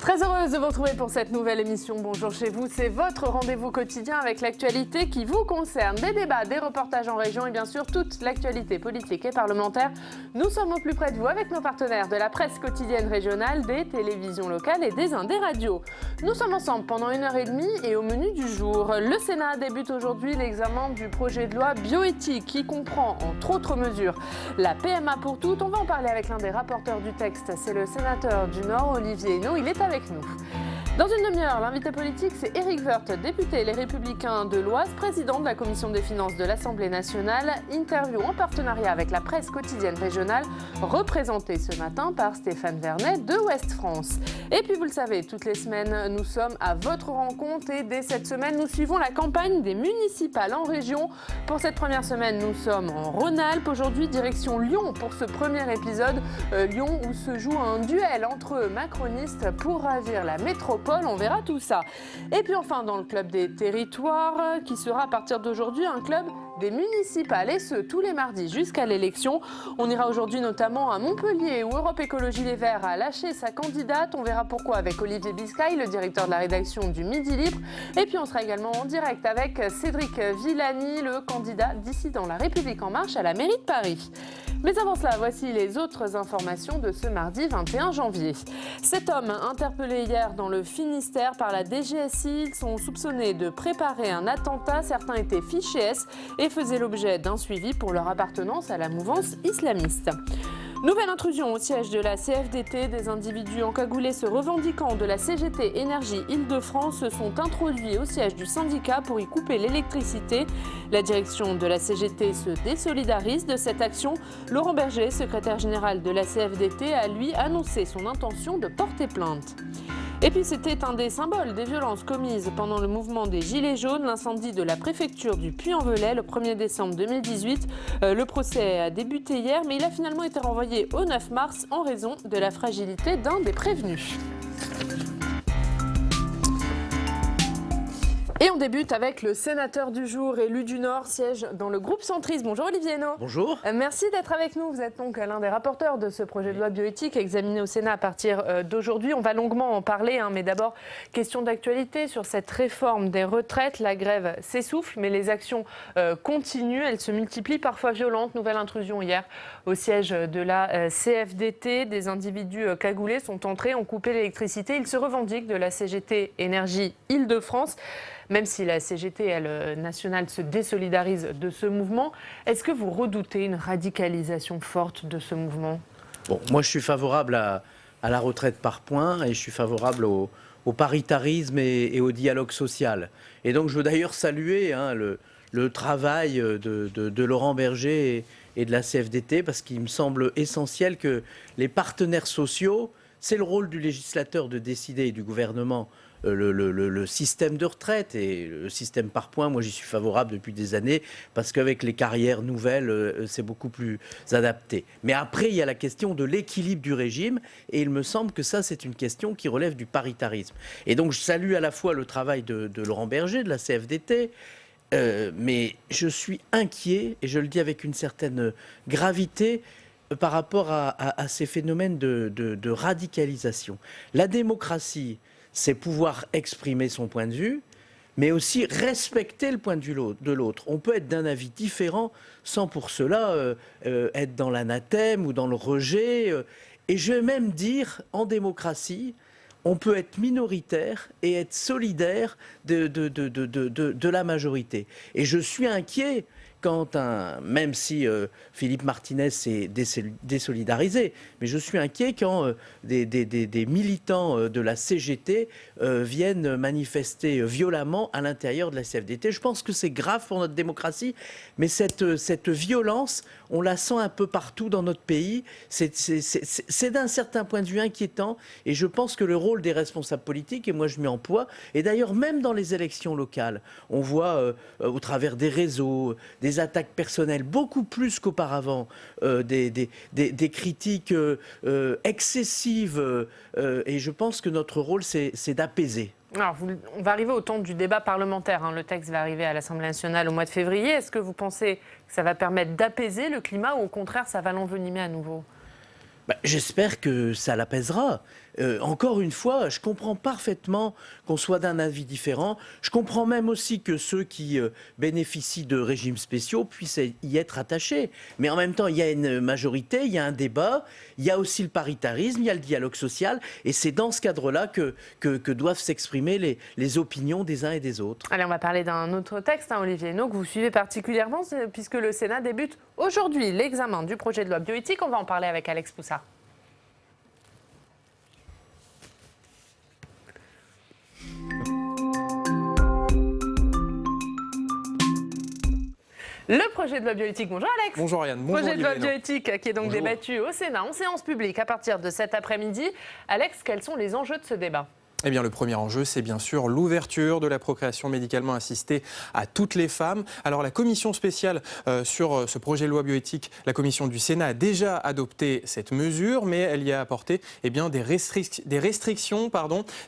Très heureuse de vous retrouver pour cette nouvelle émission. Bonjour chez vous, c'est votre rendez-vous quotidien avec l'actualité qui vous concerne. Des débats, des reportages en région et bien sûr toute l'actualité politique et parlementaire. Nous sommes au plus près de vous avec nos partenaires de la presse quotidienne régionale, des télévisions locales et des radios. Nous sommes ensemble pendant 1h30 et au menu du jour, le Sénat débute aujourd'hui l'examen du projet de loi bioéthique qui comprend entre autres mesures la PMA pour toutes. On va en parler avec l'un des rapporteurs du texte, c'est le sénateur du Nord, Olivier Henno. Il est avec nous. Dans une demi-heure, l'invité politique, c'est Éric Woerth, député Les Républicains de l'Oise, président de la Commission des finances de l'Assemblée nationale. Interview en partenariat avec la presse quotidienne régionale, représentée ce matin par Stéphane Vernet de Ouest France. Et puis vous le savez, toutes les semaines, nous sommes à votre rencontre et dès cette semaine, nous suivons la campagne des municipales en région. Pour cette première semaine, nous sommes en Rhône-Alpes. Aujourd'hui, direction Lyon pour ce premier épisode. Lyon où se joue un duel entre macronistes pour ravir la métropole. On verra tout ça. Et puis enfin, dans le club des territoires, qui sera à partir d'aujourd'hui un club des municipales, et ce, tous les mardis jusqu'à l'élection. On ira aujourd'hui notamment à Montpellier, où Europe Écologie Les Verts a lâché sa candidate. On verra pourquoi avec Olivier Biscay, le directeur de la rédaction du Midi Libre. Et puis on sera également en direct avec Cédric Villani, le candidat Dissident La République En Marche à la mairie de Paris. Mais avant cela, voici les autres informations de ce mardi 21 janvier. 7 hommes interpellés hier dans le Finistère par la DGSI. Ils sont soupçonnés de préparer un attentat. Certains étaient fichés S et faisaient l'objet d'un suivi pour leur appartenance à la mouvance islamiste. Nouvelle intrusion au siège de la CFDT. Des individus encagoulés se revendiquant de la CGT Énergie Île-de-France se sont introduits au siège du syndicat pour y couper l'électricité. La direction de la CGT se désolidarise de cette action. Laurent Berger, secrétaire général de la CFDT, a lui annoncé son intention de porter plainte. Et puis c'était un des symboles des violences commises pendant le mouvement des Gilets jaunes, l'incendie de la préfecture du Puy-en-Velay le 1er décembre 2018. Le procès a débuté hier, mais il a finalement été renvoyé au 9 mars en raison de la fragilité d'un des prévenus. Et on débute avec le sénateur du jour, élu du Nord, siège dans le groupe centriste. Bonjour Olivier Henno. Bonjour. Merci d'être avec nous. Vous êtes donc l'un des rapporteurs de ce projet de loi bioéthique examiné au Sénat à partir d'aujourd'hui. On va longuement en parler, mais d'abord, question d'actualité sur cette réforme des retraites. La grève s'essouffle, mais les actions continuent. Elles se multiplient, parfois violentes. Nouvelle intrusion hier au siège de la CFDT. Des individus cagoulés sont entrés, ont coupé l'électricité. Ils se revendiquent de la CGT Énergie Île-de-France. Même si la CGT, elle, nationale, se désolidarise de ce mouvement, est-ce que vous redoutez une radicalisation forte de ce mouvement ? Bon, moi, je suis favorable à la retraite par points et je suis favorable au paritarisme et au dialogue social. Et donc, je veux d'ailleurs saluer le travail de Laurent Berger et de la CFDT parce qu'il me semble essentiel que les partenaires sociaux, c'est le rôle du législateur de décider et du gouvernement le système de retraite et le système par points. Moi, j'y suis favorable depuis des années parce qu'avec les carrières nouvelles, c'est beaucoup plus adapté. Mais après, il y a la question de l'équilibre du régime et il me semble que ça, c'est une question qui relève du paritarisme. Et donc, je salue à la fois le travail de Laurent Berger, de la CFDT, mais je suis inquiet, et je le dis avec une certaine gravité, par rapport à ces phénomènes de radicalisation. La démocratie, c'est pouvoir exprimer son point de vue, mais aussi respecter le point de vue de l'autre. On peut être d'un avis différent sans pour cela être dans l'anathème ou dans le rejet. Et je vais même dire, en démocratie, on peut être minoritaire et être solidaire de la majorité. Et je suis inquiet quand même si Philippe Martinez s'est désolidarisé, mais je suis inquiet quand des militants de la CGT viennent manifester violemment à l'intérieur de la CFDT. Je pense que c'est grave pour notre démocratie, mais cette violence, on la sent un peu partout dans notre pays. C'est d'un certain point de vue inquiétant, et je pense que le rôle des responsables politiques, et moi je m'y emploie, et d'ailleurs même dans les élections locales, on voit au travers des réseaux, des attaques personnelles, beaucoup plus qu'auparavant, des critiques excessives, et je pense que notre rôle, c'est d'apaiser. Alors, on va arriver au temps du débat parlementaire. Le texte va arriver à l'Assemblée nationale au mois de février. Est-ce que vous pensez que ça va permettre d'apaiser le climat ou au contraire, ça va l'envenimer à nouveau ? J'espère que ça l'apaisera. Encore une fois, je comprends parfaitement qu'on soit d'un avis différent. Je comprends même aussi que ceux qui bénéficient de régimes spéciaux puissent y être attachés. Mais en même temps, il y a une majorité, il y a un débat, il y a aussi le paritarisme, il y a le dialogue social. Et c'est dans ce cadre-là que doivent s'exprimer les opinions des uns et des autres. Allez, on va parler d'un autre texte, Olivier Henno, que vous suivez particulièrement, puisque le Sénat débute aujourd'hui l'examen du projet de loi bioéthique. On va en parler avec Alex Poussard. Le projet de loi bioéthique, bonjour Alex. Bonjour Ariane, bonjour Projet de loi Olivier bioéthique qui est donc débattu au Sénat en séance publique à partir de cet après-midi. Alex, quels sont les enjeux de ce débat ? Eh bien, le premier enjeu, c'est bien sûr l'ouverture de la procréation médicalement assistée à toutes les femmes. Alors, la commission spéciale sur ce projet de loi bioéthique, la commission du Sénat a déjà adopté cette mesure, mais elle y a apporté des restrictions.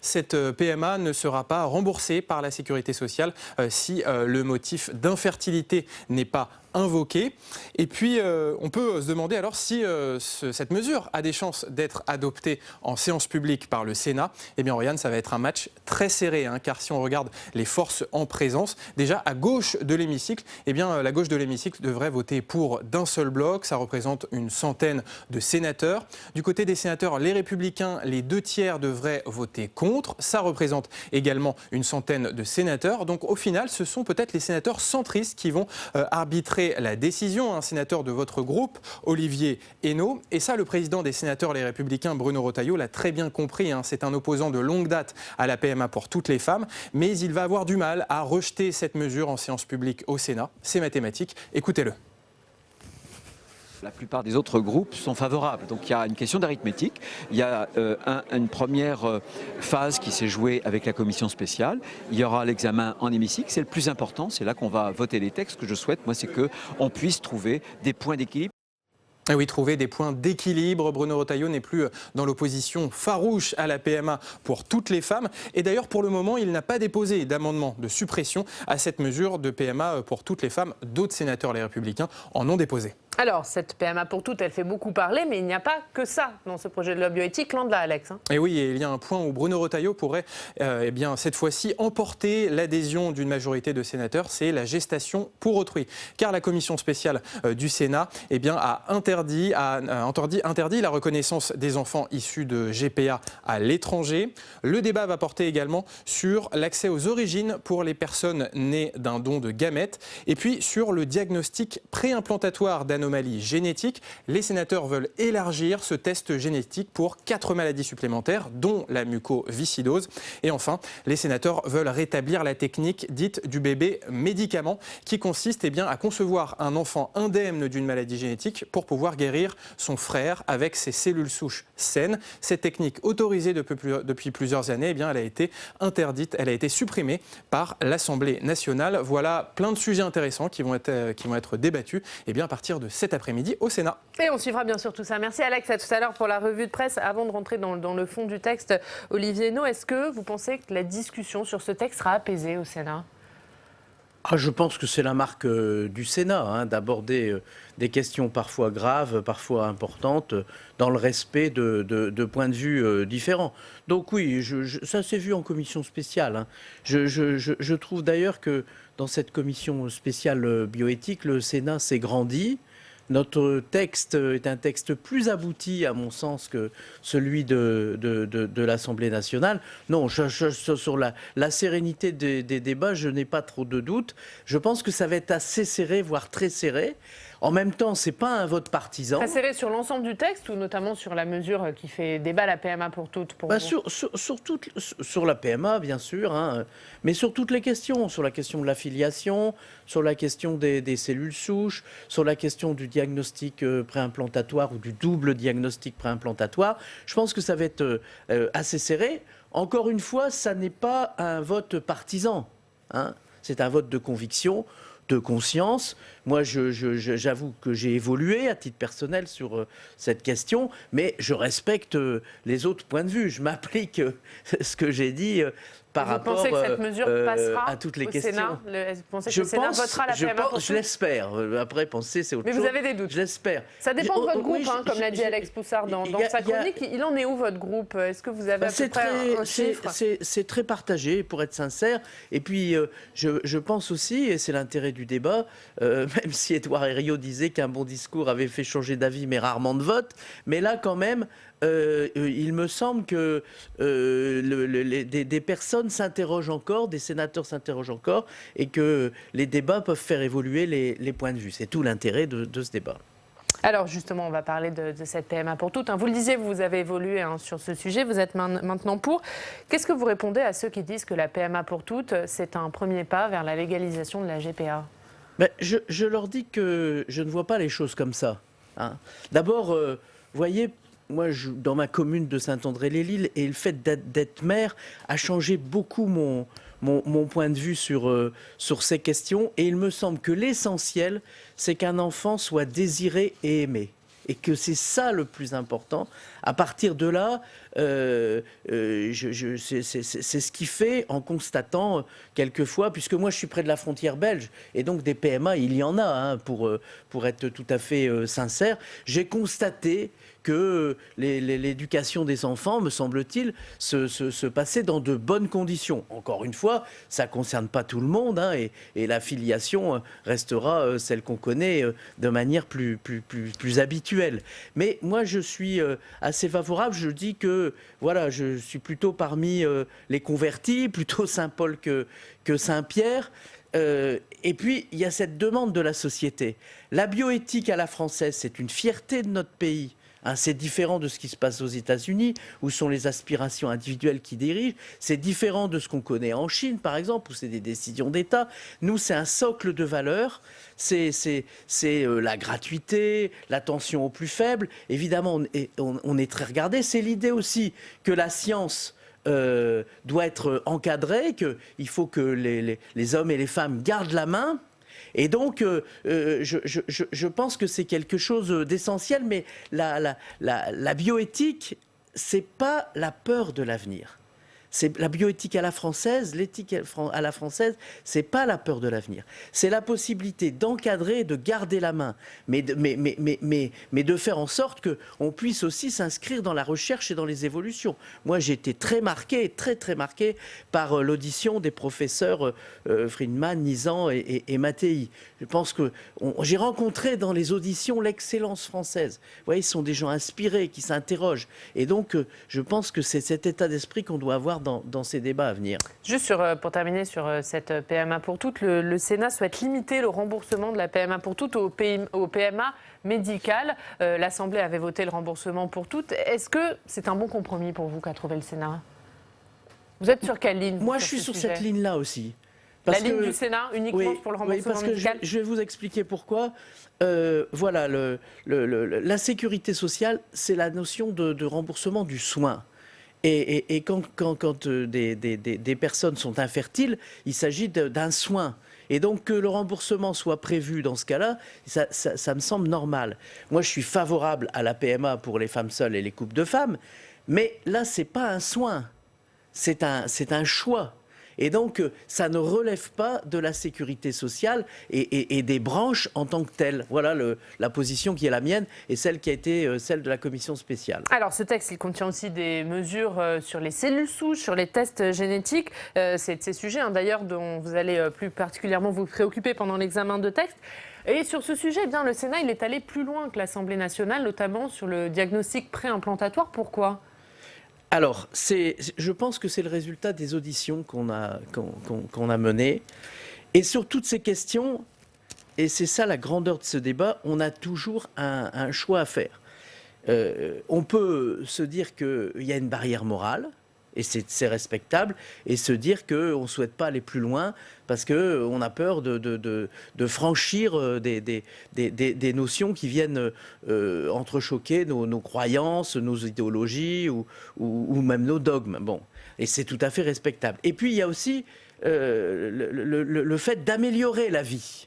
Cette PMA ne sera pas remboursée par la sécurité sociale si le motif d'infertilité n'est pas invoqué. Et puis, on peut se demander alors si cette mesure a des chances d'être adoptée en séance publique par le Sénat. Eh bien, Oriane, ça va être un match très serré, car si on regarde les forces en présence, déjà à gauche de l'hémicycle, eh bien, la gauche de l'hémicycle devrait voter pour d'un seul bloc. Ça représente une centaine de sénateurs. Du côté des sénateurs, les Républicains, les 2/3 devraient voter contre. Ça représente également une centaine de sénateurs. Donc, au final, ce sont peut-être les sénateurs centristes qui vont arbitrer la décision, un sénateur de votre groupe, Olivier Henno. Et ça, le président des sénateurs Les Républicains, Bruno Retailleau, l'a très bien compris. C'est un opposant de longue date à la PMA pour toutes les femmes. Mais il va avoir du mal à rejeter cette mesure en séance publique au Sénat. C'est mathématique. Écoutez-le. La plupart des autres groupes sont favorables. Donc il y a une question d'arithmétique. Il y a une première phase qui s'est jouée avec la commission spéciale. Il y aura l'examen en hémicycle. C'est le plus important. C'est là qu'on va voter les textes. Ce que je souhaite, moi, c'est qu'on puisse trouver des points d'équilibre. Ah oui, trouver des points d'équilibre. Bruno Retailleau n'est plus dans l'opposition farouche à la PMA pour toutes les femmes. Et d'ailleurs, pour le moment, il n'a pas déposé d'amendement de suppression à cette mesure de PMA pour toutes les femmes. D'autres sénateurs, les Républicains, en ont déposé. Alors, cette PMA pour toutes, elle fait beaucoup parler, mais il n'y a pas que ça dans ce projet de loi bioéthique, loin de là, Alex. Et oui, il y a un point où Bruno Retailleau pourrait, cette fois-ci, emporter l'adhésion d'une majorité de sénateurs, c'est la gestation pour autrui. Car la commission spéciale du Sénat a interdit la reconnaissance des enfants issus de GPA à l'étranger. Le débat va porter également sur l'accès aux origines pour les personnes nées d'un don de gamètes, et puis sur le diagnostic préimplantatoire d'anomalies génétiques. Les sénateurs veulent élargir ce test génétique pour 4 maladies supplémentaires, dont la mucoviscidose. Et enfin, les sénateurs veulent rétablir la technique dite du bébé médicament, qui consiste à concevoir un enfant indemne d'une maladie génétique pour pouvoir guérir son frère avec ses cellules souches saines. Cette technique autorisée depuis plusieurs années, elle a été interdite, elle a été supprimée par l'Assemblée nationale. Voilà plein de sujets intéressants qui vont être débattus à partir de cet après-midi au Sénat. Et on suivra bien sûr tout ça. Merci Alex, à tout à l'heure pour la revue de presse. Avant de rentrer dans le fond du texte, Olivier Henno, est-ce que vous pensez que la discussion sur ce texte sera apaisée au Sénat ? Je pense que c'est la marque du Sénat, d'aborder des questions parfois graves, parfois importantes, dans le respect de points de vue différents. Donc oui, ça s'est vu en commission spéciale. Je trouve d'ailleurs que dans cette commission spéciale bioéthique, le Sénat s'est grandi. Notre texte est un texte plus abouti, à mon sens, que celui de l'Assemblée nationale. Non, sur la sérénité des débats, je n'ai pas trop de doutes. Je pense que ça va être assez serré, voire très serré. En même temps, ce n'est pas un vote partisan. Très serré sur l'ensemble du texte ou notamment sur la mesure qui fait débat, la PMA pour toutes sur la PMA, bien sûr, mais sur toutes les questions. Sur la question de la filiation, sur la question des cellules souches, sur la question du diagnostic préimplantatoire ou du double diagnostic préimplantatoire. Je pense que ça va être assez serré. Encore une fois, ça n'est pas un vote partisan. C'est un vote de conviction, de conscience. Moi, j'avoue que j'ai évolué à titre personnel sur cette question, mais je respecte les autres points de vue. Je m'applique ce que j'ai dit par vous rapport pensez que cette mesure passera à toutes les au questions. Sénat Vous pensez que le Sénat votera la PMA pour tous? Je l'espère. Après, penser, c'est autre chose. Mais vous avez des doutes? Je l'espère. Ça dépend de votre groupe, comme l'a dit Alex Poussard dans sa chronique. Il en est où, votre groupe? Est-ce que vous avez à peu près un chiffre? C'est très partagé, pour être sincère. Et puis, je pense aussi, et c'est l'intérêt du débat, même si Édouard Herriot disait qu'un bon discours avait fait changer d'avis, mais rarement de vote, mais là, quand même, il me semble que des personnes s'interrogent encore, des sénateurs s'interrogent encore, et que les débats peuvent faire évoluer les points de vue. C'est tout l'intérêt de ce débat. Alors justement, on va parler de cette PMA pour toutes. Vous le disiez, vous avez évolué sur ce sujet, vous êtes maintenant pour. Qu'est-ce que vous répondez à ceux qui disent que la PMA pour toutes, c'est un premier pas vers la légalisation de la GPA? Je leur dis que je ne vois pas les choses comme ça. D'abord, vous voyez, moi, dans ma commune de Saint-André-les-Lilles, et le fait d'être maire a changé beaucoup mon point de vue sur ces questions. Et il me semble que l'essentiel, c'est qu'un enfant soit désiré et aimé. Et que c'est ça le plus important. À partir de là, c'est ce qui fait, en constatant quelquefois, puisque moi je suis près de la frontière belge, et donc des PMA, il y en a, pour être tout à fait sincère, j'ai constaté que l'éducation des enfants, me semble-t-il, se passait dans de bonnes conditions. Encore une fois, ça ne concerne pas tout le monde, et la filiation restera celle qu'on connaît de manière plus habituelle. Mais moi, je suis assez favorable. Je dis que voilà, je suis plutôt parmi les convertis, plutôt Saint-Paul que Saint-Pierre. Et puis, il y a cette demande de la société. La bioéthique à la française, c'est une fierté de notre pays. C'est différent de ce qui se passe aux États-Unis, où sont les aspirations individuelles qui dirigent. C'est différent de ce qu'on connaît en Chine, par exemple, où c'est des décisions d'État. Nous, c'est un socle de valeurs. C'est la gratuité, l'attention aux plus faibles. Évidemment, on est très regardé. C'est l'idée aussi que la science doit être encadrée, qu'il faut que les hommes et les femmes gardent la main. Et donc, je pense que c'est quelque chose d'essentiel, mais la bioéthique, c'est pas la peur de l'avenir. C'est la bioéthique à la française, l'éthique à la française, c'est pas la peur de l'avenir. C'est la possibilité d'encadrer, de garder la main, mais de faire en sorte qu'on puisse aussi s'inscrire dans la recherche et dans les évolutions. Moi, j'ai été très marqué par l'audition des professeurs Friedman, Nizan et Mattei. Je pense que j'ai rencontré dans les auditions l'excellence française. Vous voyez, ce sont des gens inspirés qui s'interrogent. Et donc, je pense que c'est cet état d'esprit qu'on doit avoir dans ces débats à venir. Juste pour terminer sur cette PMA pour toutes, le Sénat souhaite limiter le remboursement de la PMA pour toutes au PMA médical. L'Assemblée avait voté le remboursement pour toutes. Est-ce que c'est un bon compromis pour vous qu'a trouvé le Sénat? Vous êtes sur quelle ligne? Moi, je suis sur cette ligne-là aussi. La ligne du Sénat, uniquement pour le remboursement médical? Je vais vous expliquer pourquoi. Voilà, la sécurité sociale, c'est la notion de remboursement du soin. Et quand des personnes sont infertiles, il s'agit d'un soin. Et donc que le remboursement soit prévu dans ce cas-là, ça me semble normal. Moi, je suis favorable à la PMA pour les femmes seules et les couples de femmes, mais là, c'est pas un soin, c'est un choix. Et donc, ça ne relève pas de la sécurité sociale et des branches en tant que telles. Voilà la position qui est la mienne et celle qui a été celle de la commission spéciale. Alors, ce texte, il contient aussi des mesures sur les cellules souches, sur les tests génétiques. C'est de ces sujets, d'ailleurs, dont vous allez plus particulièrement vous préoccuper pendant l'examen de texte. Et sur ce sujet, le Sénat, il est allé plus loin que l'Assemblée nationale, notamment sur le diagnostic préimplantatoire. Pourquoi ? Alors, je pense que c'est le résultat des auditions qu'on a menées. Et sur toutes ces questions, et c'est ça la grandeur de ce débat, on a toujours un choix à faire. On peut se dire qu'il y a une barrière morale, et c'est respectable, et se dire qu'on ne souhaite pas aller plus loin parce qu'on a peur de franchir des notions qui viennent entrechoquer nos croyances, nos idéologies ou même nos dogmes. Bon, et c'est tout à fait respectable. Et puis il y a aussi le fait d'améliorer la vie.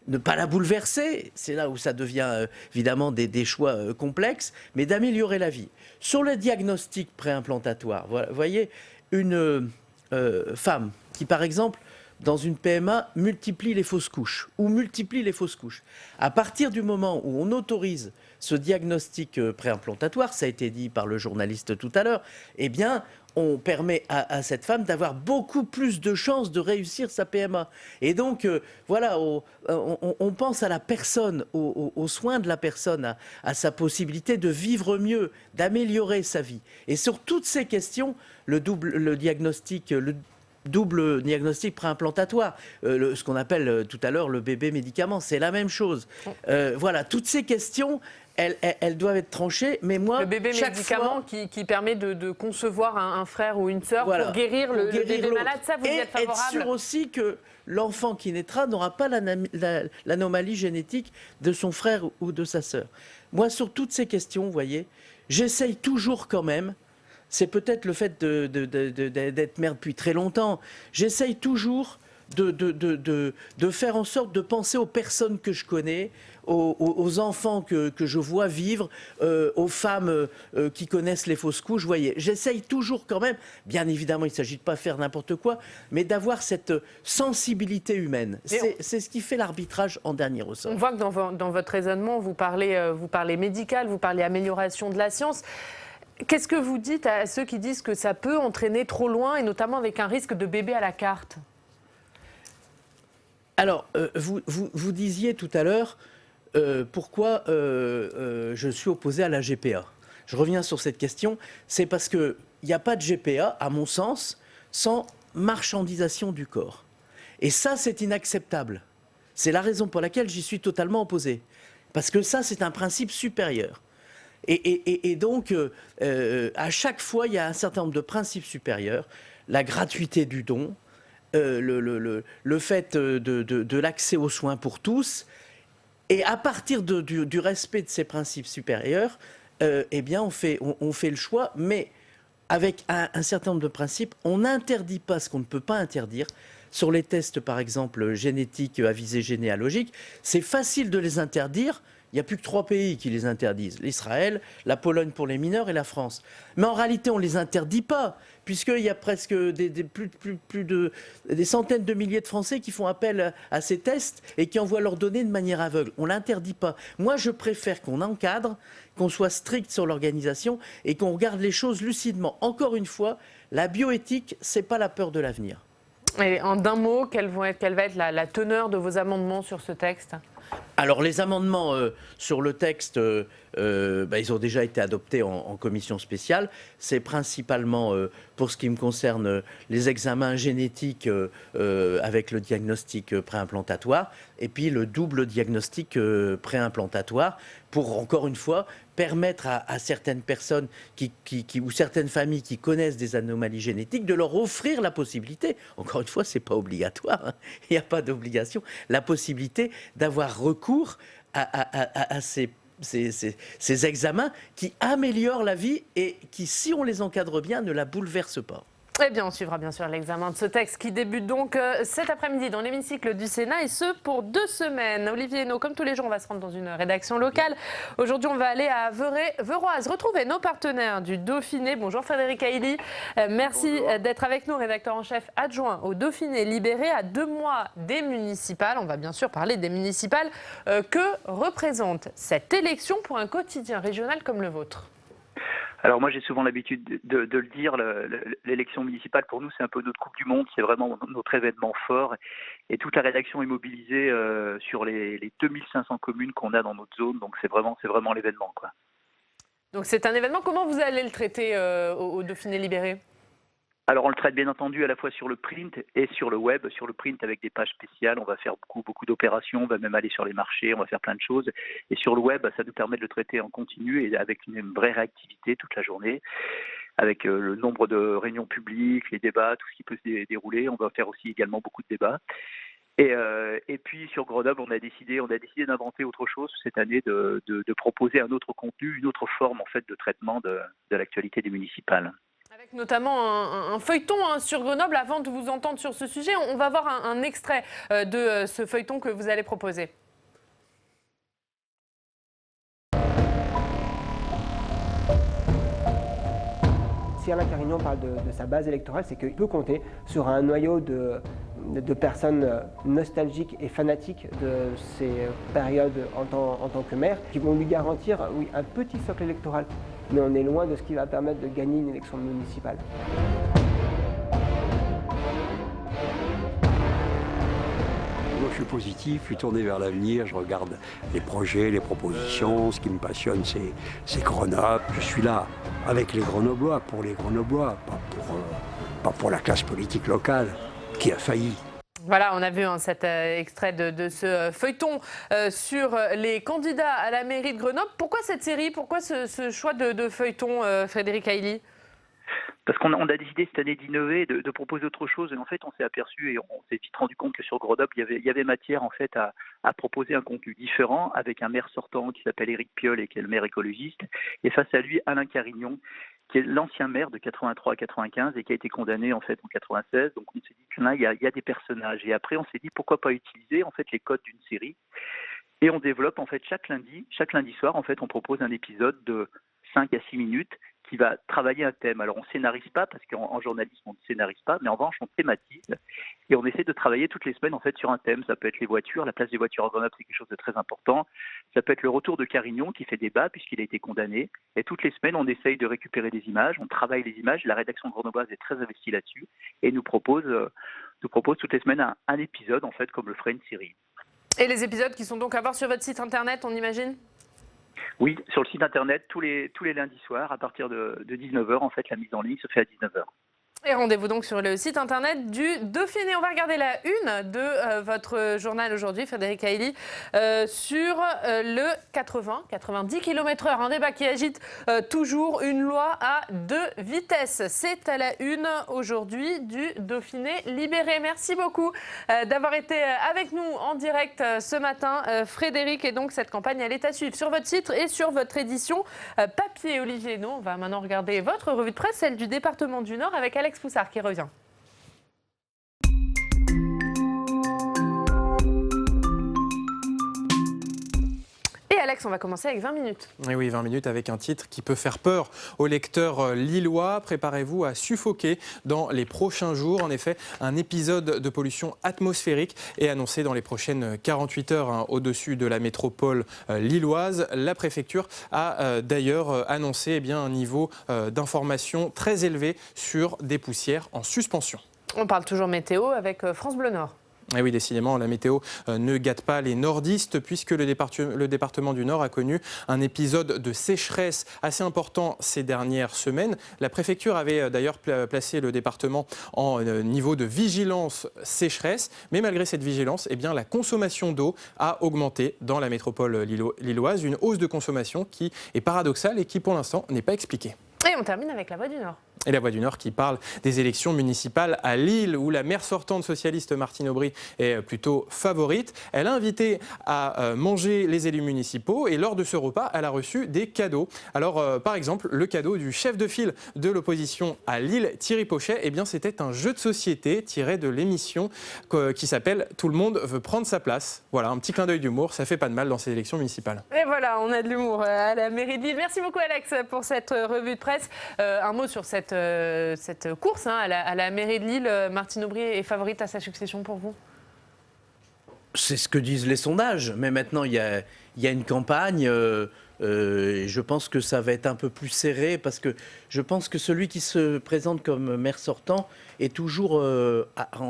Ne pas la bouleverser, c'est là où ça devient évidemment des choix complexes, mais d'améliorer la vie. Sur le diagnostic préimplantatoire, vous voyez, femmes qui, par exemple, dans une PMA, multiplient les fausses couches ou multiplient les fausses couches. À partir du moment où on autorise ce diagnostic préimplantatoire, ça a été dit par le journaliste tout à l'heure, eh bien, on permet à cette femme d'avoir beaucoup plus de chances de réussir sa PMA. Et donc, voilà, on pense à la personne, aux soins de la personne, à sa possibilité de vivre mieux, d'améliorer sa vie. Et sur toutes ces questions, le double diagnostic préimplantatoire, ce qu'on appelle tout à l'heure le bébé médicament, c'est la même chose. Voilà, toutes ces questions, elles doivent être tranchées, mais moi, le bébé médicament qui permet de concevoir un frère ou une sœur, voilà, pour guérir le bébé malade, ça vous y êtes favorable? Et être sûr aussi que l'enfant qui naîtra n'aura pas l'anomalie génétique de son frère ou de sa sœur. Moi, sur toutes ces questions, vous voyez, j'essaye toujours quand même. C'est peut-être le fait d'être mère depuis très longtemps. J'essaye toujours de faire en sorte de penser aux personnes que je connais, aux enfants que je vois vivre, aux femmes qui connaissent les fausses couches. Vous voyez, j'essaye toujours quand même, bien évidemment, il ne s'agit de pas faire n'importe quoi, mais d'avoir cette sensibilité humaine. C'est ce qui fait l'arbitrage en dernier ressort. On voit que dans votre raisonnement, vous parlez médical, vous parlez amélioration de la science. Qu'est-ce que vous dites à ceux qui disent que ça peut entraîner trop loin, et notamment avec un risque de bébé à la carte? Alors, vous disiez tout à l'heure pourquoi je suis opposé à la GPA. Je reviens sur cette question. C'est parce qu'il n'y a pas de GPA, à mon sens, sans marchandisation du corps. Et ça, c'est inacceptable. C'est la raison pour laquelle j'y suis totalement opposé. Parce que ça, c'est un principe supérieur. Et donc, à chaque fois, il y a un certain nombre de principes supérieurs. La gratuité du don, le fait de l'accès aux soins pour tous. Et à partir du respect de ces principes supérieurs, eh bien, on fait le choix, mais avec un certain nombre de principes. On n'interdit pas ce qu'on ne peut pas interdire. Sur les tests, par exemple, génétiques à visée généalogique, c'est facile de les interdire. Il n'y a plus que 3 pays qui les interdisent. L'Israël, la Pologne pour les mineurs et la France. Mais en réalité, on ne les interdit pas, puisqu'il y a presque des centaines de milliers de Français qui font appel à ces tests et qui envoient leurs données de manière aveugle. On ne l'interdit pas. Moi, je préfère qu'on encadre, qu'on soit strict sur l'organisation et qu'on regarde les choses lucidement. Encore une fois, la bioéthique, ce n'est pas la peur de l'avenir. Et en d'un mot, quelle va être la teneur de vos amendements sur ce texte ? Alors les amendements sur le texte, ils ont déjà été adoptés en commission spéciale. C'est principalement, pour ce qui me concerne, les examens génétiques avec le diagnostic préimplantatoire et puis le double diagnostic préimplantatoire pour, encore une fois, permettre à certaines personnes ou certaines familles qui connaissent des anomalies génétiques de leur offrir la possibilité, encore une fois, ce n'est pas obligatoire, hein, il n'y a pas d'obligation, la possibilité d'avoir recours à ces examens qui améliorent la vie et qui, si on les encadre bien, ne la bouleversent pas. Eh bien, on suivra bien sûr l'examen de ce texte qui débute donc cet après-midi dans l'hémicycle du Sénat, et ce pour 2 semaines. Olivier Henno, comme tous les jours, on va se rendre dans une rédaction locale. Aujourd'hui, on va aller à Veuroise, retrouver nos partenaires du Dauphiné. Bonjour Frédéric Hailly, merci d'être avec nous, rédacteur en chef adjoint au Dauphiné libéré à 2 mois des municipales. On va bien sûr parler des municipales. Que représente cette élection pour un quotidien régional comme le vôtre ? Alors moi j'ai souvent l'habitude de le dire, l'élection municipale pour nous c'est un peu notre Coupe du Monde, c'est vraiment notre événement fort et toute la rédaction est mobilisée sur les 2500 communes qu'on a dans notre zone, donc c'est vraiment l'événement, quoi. Donc c'est un événement, comment vous allez le traiter au Dauphiné libéré ? Alors on le traite bien entendu à la fois sur le print et sur le web. Sur le print avec des pages spéciales, on va faire beaucoup d'opérations, on va même aller sur les marchés, on va faire plein de choses. Et sur le web, ça nous permet de le traiter en continu et avec une vraie réactivité toute la journée, avec le nombre de réunions publiques, les débats, tout ce qui peut se dérouler. On va faire aussi également beaucoup de débats. Et puis sur Grenoble, on a décidé d'inventer autre chose cette année, de proposer un autre contenu, une autre forme en fait de traitement de l'actualité des municipales. Avec notamment un feuilleton sur Grenoble. Avant de vous entendre sur ce sujet, on va voir un extrait de ce feuilleton que vous allez proposer. si Alain Carignan parle de sa base électorale, c'est qu'il peut compter sur un noyau de personnes nostalgiques et fanatiques de ces périodes en tant que maire, qui vont lui garantir, oui, un petit socle électoral. Mais on est loin de ce qui va permettre de gagner une élection municipale. Moi, je suis positif, je suis tourné vers l'avenir, je regarde les projets, les propositions. Ce qui me passionne, c'est Grenoble. Je suis là avec les Grenoblois, pour les Grenoblois, pas pour la classe politique locale qui a failli. Voilà, on a vu cet extrait de ce feuilleton sur les candidats à la mairie de Grenoble. Pourquoi cette série? Pourquoi ce choix de feuilleton, Frédéric Haïly? Parce qu'on a décidé cette année d'innover, de proposer autre chose. Et en fait, on s'est aperçu et on s'est vite rendu compte que sur Grenoble, il y avait matière en fait à proposer un contenu différent avec un maire sortant qui s'appelle Éric Piolle et qui est le maire écologiste. Et face à lui, Alain Carignan, qui est l'ancien maire de 83 à 95 et qui a été condamné en fait en 96. Donc on s'est dit que là, il y a des personnages. Et après, on s'est dit pourquoi pas utiliser en fait les codes d'une série. Et on développe en fait chaque lundi soir, en fait, on propose un épisode de 5 à 6 minutes qui va travailler un thème. Alors on ne scénarise pas, parce qu'en journalisme on ne scénarise pas, mais en revanche on thématise et on essaie de travailler toutes les semaines en fait sur un thème. Ça peut être les voitures, la place des voitures à Grenoble, c'est quelque chose de très important. Ça peut être le retour de Carignan qui fait débat puisqu'il a été condamné. Et toutes les semaines on essaye de récupérer des images, on travaille les images. La rédaction grenobloise est très investie là-dessus et nous propose toutes les semaines un épisode en fait comme le ferait une série. Et les épisodes qui sont donc à voir sur votre site internet, on imagine? Oui, sur le site internet, tous les lundis soirs, à partir de 19h, en fait, la mise en ligne se fait à 19h. Et rendez-vous donc sur le site internet du Dauphiné. On va regarder la une de votre journal aujourd'hui, Frédéric Haïly, sur le 80-90 km/h. Un débat qui agite toujours une loi à 2 vitesses. C'est à la une aujourd'hui du Dauphiné libéré. Merci beaucoup d'avoir été avec nous en direct ce matin, Frédéric. Et donc cette campagne, elle est à suivre sur votre site et sur votre édition papier. Olivier Hénaud, on va maintenant regarder votre revue de presse, celle du département du Nord, avec Alex Poussard qui revient. Et Alex, on va commencer avec 20 minutes. Et oui, 20 minutes avec un titre qui peut faire peur aux lecteurs lillois. Préparez-vous à suffoquer dans les prochains jours. En effet, un épisode de pollution atmosphérique est annoncé dans les prochaines 48 heures au-dessus de la métropole lilloise. La préfecture a d'ailleurs annoncé un niveau d'information très élevé sur des poussières en suspension. On parle toujours météo avec France Bleu Nord. Et oui, décidément, la météo ne gâte pas les nordistes puisque le département du Nord a connu un épisode de sécheresse assez important ces dernières semaines. La préfecture avait d'ailleurs placé le département en niveau de vigilance sécheresse. Mais malgré cette vigilance, la consommation d'eau a augmenté dans la métropole lilloise. Une hausse de consommation qui est paradoxale et qui, pour l'instant, n'est pas expliquée. Et on termine avec la Voix du Nord. Et la Voix du Nord qui parle des élections municipales à Lille, où la maire sortante socialiste Martine Aubry est plutôt favorite. Elle a invité à manger les élus municipaux et lors de ce repas, elle a reçu des cadeaux. Alors, par exemple, le cadeau du chef de file de l'opposition à Lille, Thierry Pochet, c'était un jeu de société tiré de l'émission qui s'appelle « Tout le monde veut prendre sa place ». Voilà, un petit clin d'œil d'humour, ça fait pas de mal dans ces élections municipales. Et voilà, on a de l'humour à la mairie de Lille. Merci beaucoup Alex pour cette revue de presse. Un mot sur cette course à la mairie de Lille. Martine Aubry est favorite à sa succession pour vous? C'est ce que disent les sondages, mais maintenant il y a une campagne. Je pense que ça va être un peu plus serré parce que je pense que celui qui se présente comme maire sortant est toujours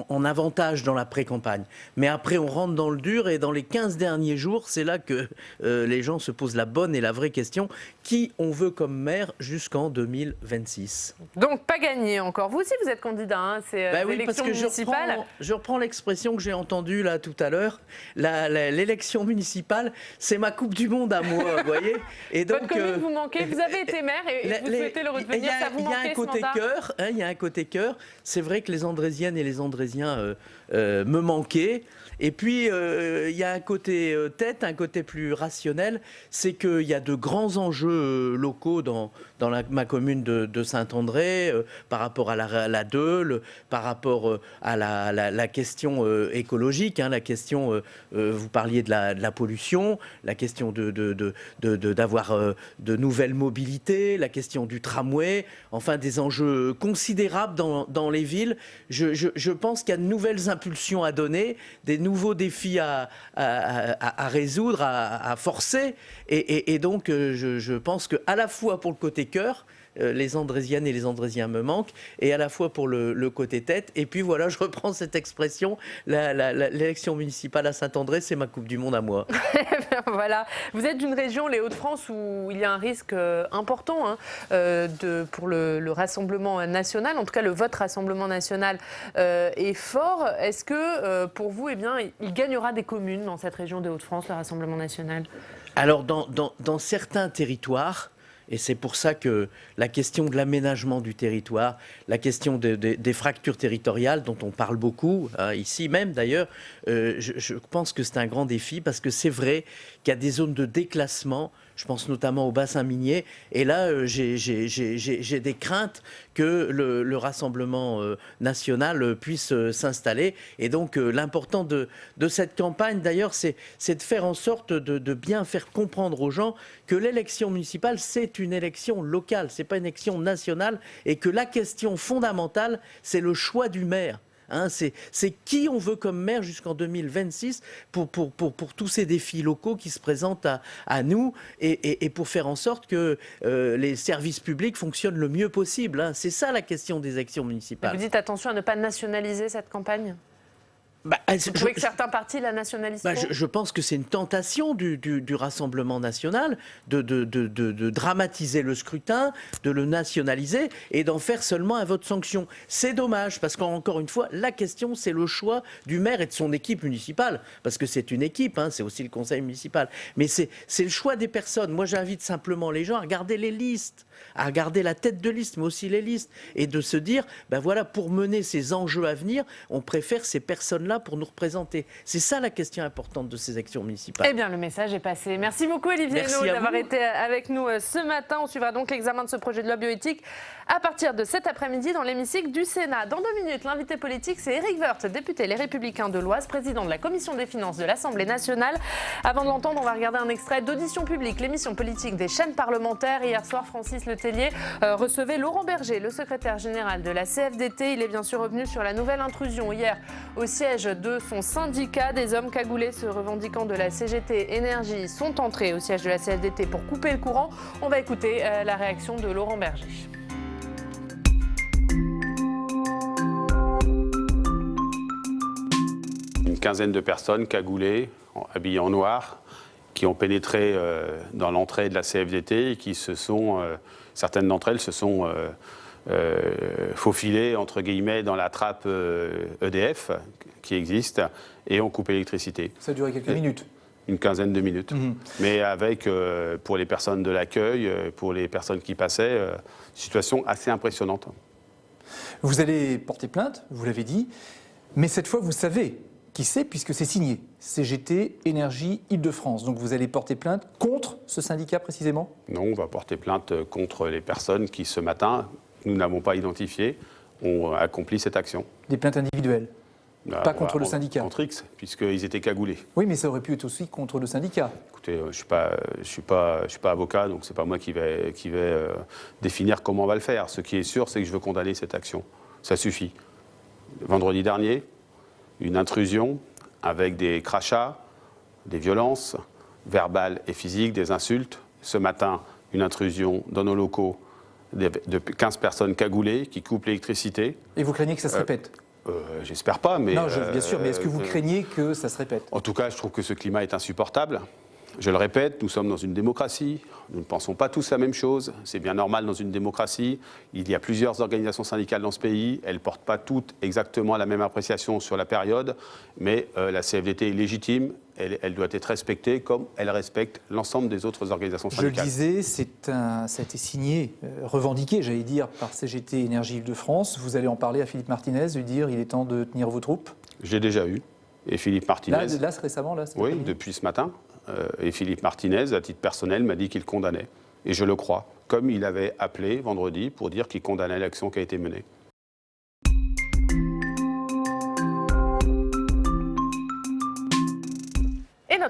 en avantage dans la pré-campagne. Mais après, on rentre dans le dur et dans les 15 derniers jours, c'est là que les gens se posent la bonne et la vraie question. Qui on veut comme maire jusqu'en 2026 ? Donc, pas gagné encore. Vous aussi, vous êtes candidat, c'est l'élection municipale. Je reprends l'expression que j'ai entendue là tout à l'heure. L'élection municipale, c'est ma Coupe du Monde à moi, vous voyez. Et donc, votre commune vous manquait, vous avez été maire et vous souhaitez le redevenir, ça vous manquait ce mandat ? Il y a un côté cœur. C'est vrai que les Andrésiennes et les Andrésiens me manquaient. Et puis, il y a un côté tête, un côté plus rationnel. C'est qu'il y a de grands enjeux locaux dans ma commune de Saint-André, par rapport à la Deule, par rapport à la question écologique, la question, vous parliez de la pollution, la question de d'avoir de nouvelles mobilités, la question du tramway, enfin des enjeux considérables dans les villes. Je pense qu'il y a de nouvelles impulsions à donner, des nouveaux défis à résoudre, à forcer. Et donc, je pense qu'à la fois pour le côté cœur, les Andrésiennes et les Andrésiens me manquent, et à la fois pour le côté tête. Et puis voilà, je reprends cette expression, l'élection municipale à Saint-André, c'est ma Coupe du Monde à moi. Voilà, vous êtes d'une région, les Hauts-de-France, où il y a un risque important pour le Rassemblement national, en tout cas le vote Rassemblement national est fort. Est-ce que pour vous, il gagnera des communes dans cette région des Hauts-de-France, le Rassemblement national? Alors dans certains territoires, et c'est pour ça que la question de l'aménagement du territoire, la question des fractures territoriales dont on parle beaucoup, ici même d'ailleurs, je pense que c'est un grand défi parce que c'est vrai qu'il y a des zones de déclassement, je pense notamment au bassin minier, et là j'ai des craintes que le Rassemblement national puisse s'installer. Et donc l'important de cette campagne d'ailleurs, c'est de faire en sorte de bien faire comprendre aux gens que l'élection municipale, c'est une élection locale, c'est pas une élection nationale, et que la question fondamentale, c'est le choix du maire. C'est qui on veut comme maire jusqu'en 2026 pour tous ces défis locaux qui se présentent à nous et pour faire en sorte que les services publics fonctionnent le mieux possible. C'est ça la question des élections municipales. Vous dites attention à ne pas nationaliser cette campagne ? Vous trouvez que certains partis la nationalisent trop ? Je pense que c'est une tentation du Rassemblement national de dramatiser le scrutin, de le nationaliser et d'en faire seulement un vote sanction. C'est dommage parce qu'encore une fois, la question c'est le choix du maire et de son équipe municipale. Parce que c'est une équipe, c'est aussi le conseil municipal. Mais c'est le choix des personnes. Moi j'invite simplement les gens à regarder les listes, à regarder la tête de liste, mais aussi les listes, et de se dire, voilà, pour mener ces enjeux à venir, on préfère ces personnes-là pour nous représenter. C'est ça la question importante de ces élections municipales. Eh bien, le message est passé. Merci beaucoup Olivier Henno d'avoir été avec nous ce matin. On suivra donc l'examen de ce projet de loi bioéthique à partir de cet après-midi dans l'hémicycle du Sénat. Dans 2 minutes, l'invité politique, c'est Éric Woerth, député Les Républicains de l'Oise, président de la Commission des finances de l'Assemblée nationale. Avant de l'entendre, on va regarder un extrait d'Audition publique, l'émission politique des chaînes parlementaires. Hier soir, Francis Letellier recevait Laurent Berger, le secrétaire général de la CFDT. Il est bien sûr revenu sur la nouvelle intrusion hier au siège de son syndicat. Des hommes cagoulés se revendiquant de la CGT Énergie sont entrés au siège de la CFDT pour couper le courant. On va écouter la réaction de Laurent Berger. Une quinzaine de personnes cagoulées, habillées en noir, qui ont pénétré dans l'entrée de la CFDT et qui certaines d'entre elles se sont faufilées, entre guillemets, dans la trappe EDF qui existe et ont coupé l'électricité. Ça a duré quelques minutes. Une quinzaine de minutes. Mais avec, pour les personnes de l'accueil, pour les personnes qui passaient, situation assez impressionnante. Vous allez porter plainte, vous l'avez dit, mais cette fois vous savez qui c'est puisque c'est signé. CGT Énergie Île-de-France. Donc vous allez porter plainte contre ce syndicat précisément ? Non, on va porter plainte contre les personnes qui, ce matin, nous n'avons pas identifiées, ont accompli cette action. Des plaintes individuelles ? Pas contre le syndicat. Contre X, puisqu'ils étaient cagoulés. Oui, mais ça aurait pu être aussi contre le syndicat. Écoutez, je suis pas avocat, donc c'est pas moi qui vais définir comment on va le faire. Ce qui est sûr, c'est que je veux condamner cette action. Ça suffit. Vendredi dernier, une intrusion avec des crachats, des violences verbales et physiques, des insultes. Ce matin, une intrusion dans nos locaux de 15 personnes cagoulées qui coupent l'électricité. Et vous craignez que ça se répète ? J'espère pas, mais... Non, bien sûr, mais est-ce que vous craignez que ça se répète ? En tout cas, je trouve que ce climat est insupportable. Je le répète, nous sommes dans une démocratie, nous ne pensons pas tous la même chose, c'est bien normal dans une démocratie. Il y a plusieurs organisations syndicales dans ce pays, elles ne portent pas toutes exactement la même appréciation sur la période, mais la CFDT est légitime, elle doit être respectée comme elle respecte l'ensemble des autres organisations syndicales. Je le disais, ça a été signé, revendiqué, j'allais dire, par CGT Énergie Île-de-France. Vous allez en parler à Philippe Martinez, lui dire il est temps de tenir vos troupes ? Je l'ai déjà eu, et Philippe Martinez... Là récemment, là, oui, depuis ce matin. Et Philippe Martinez, à titre personnel, m'a dit qu'il condamnait. Et je le crois, comme il avait appelé vendredi pour dire qu'il condamnait l'action qui a été menée.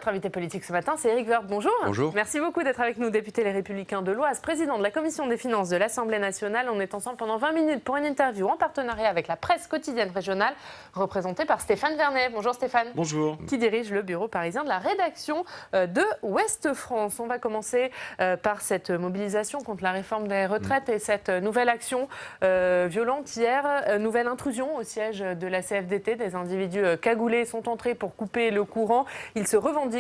notre invité politique ce matin, c'est Éric Woerth. Bonjour. Bonjour. Merci beaucoup d'être avec nous, député Les Républicains de l'Oise, président de la Commission des finances de l'Assemblée nationale. On est ensemble pendant 20 minutes pour une interview en partenariat avec la presse quotidienne régionale, représentée par Stéphane Vernet. Bonjour Stéphane. Bonjour. Qui dirige le bureau parisien de la rédaction de Ouest France. On va commencer par cette mobilisation contre la réforme des retraites et cette nouvelle action violente hier, nouvelle intrusion au siège de la CFDT. Des individus cagoulés sont entrés pour couper le courant. Ils se revendiquent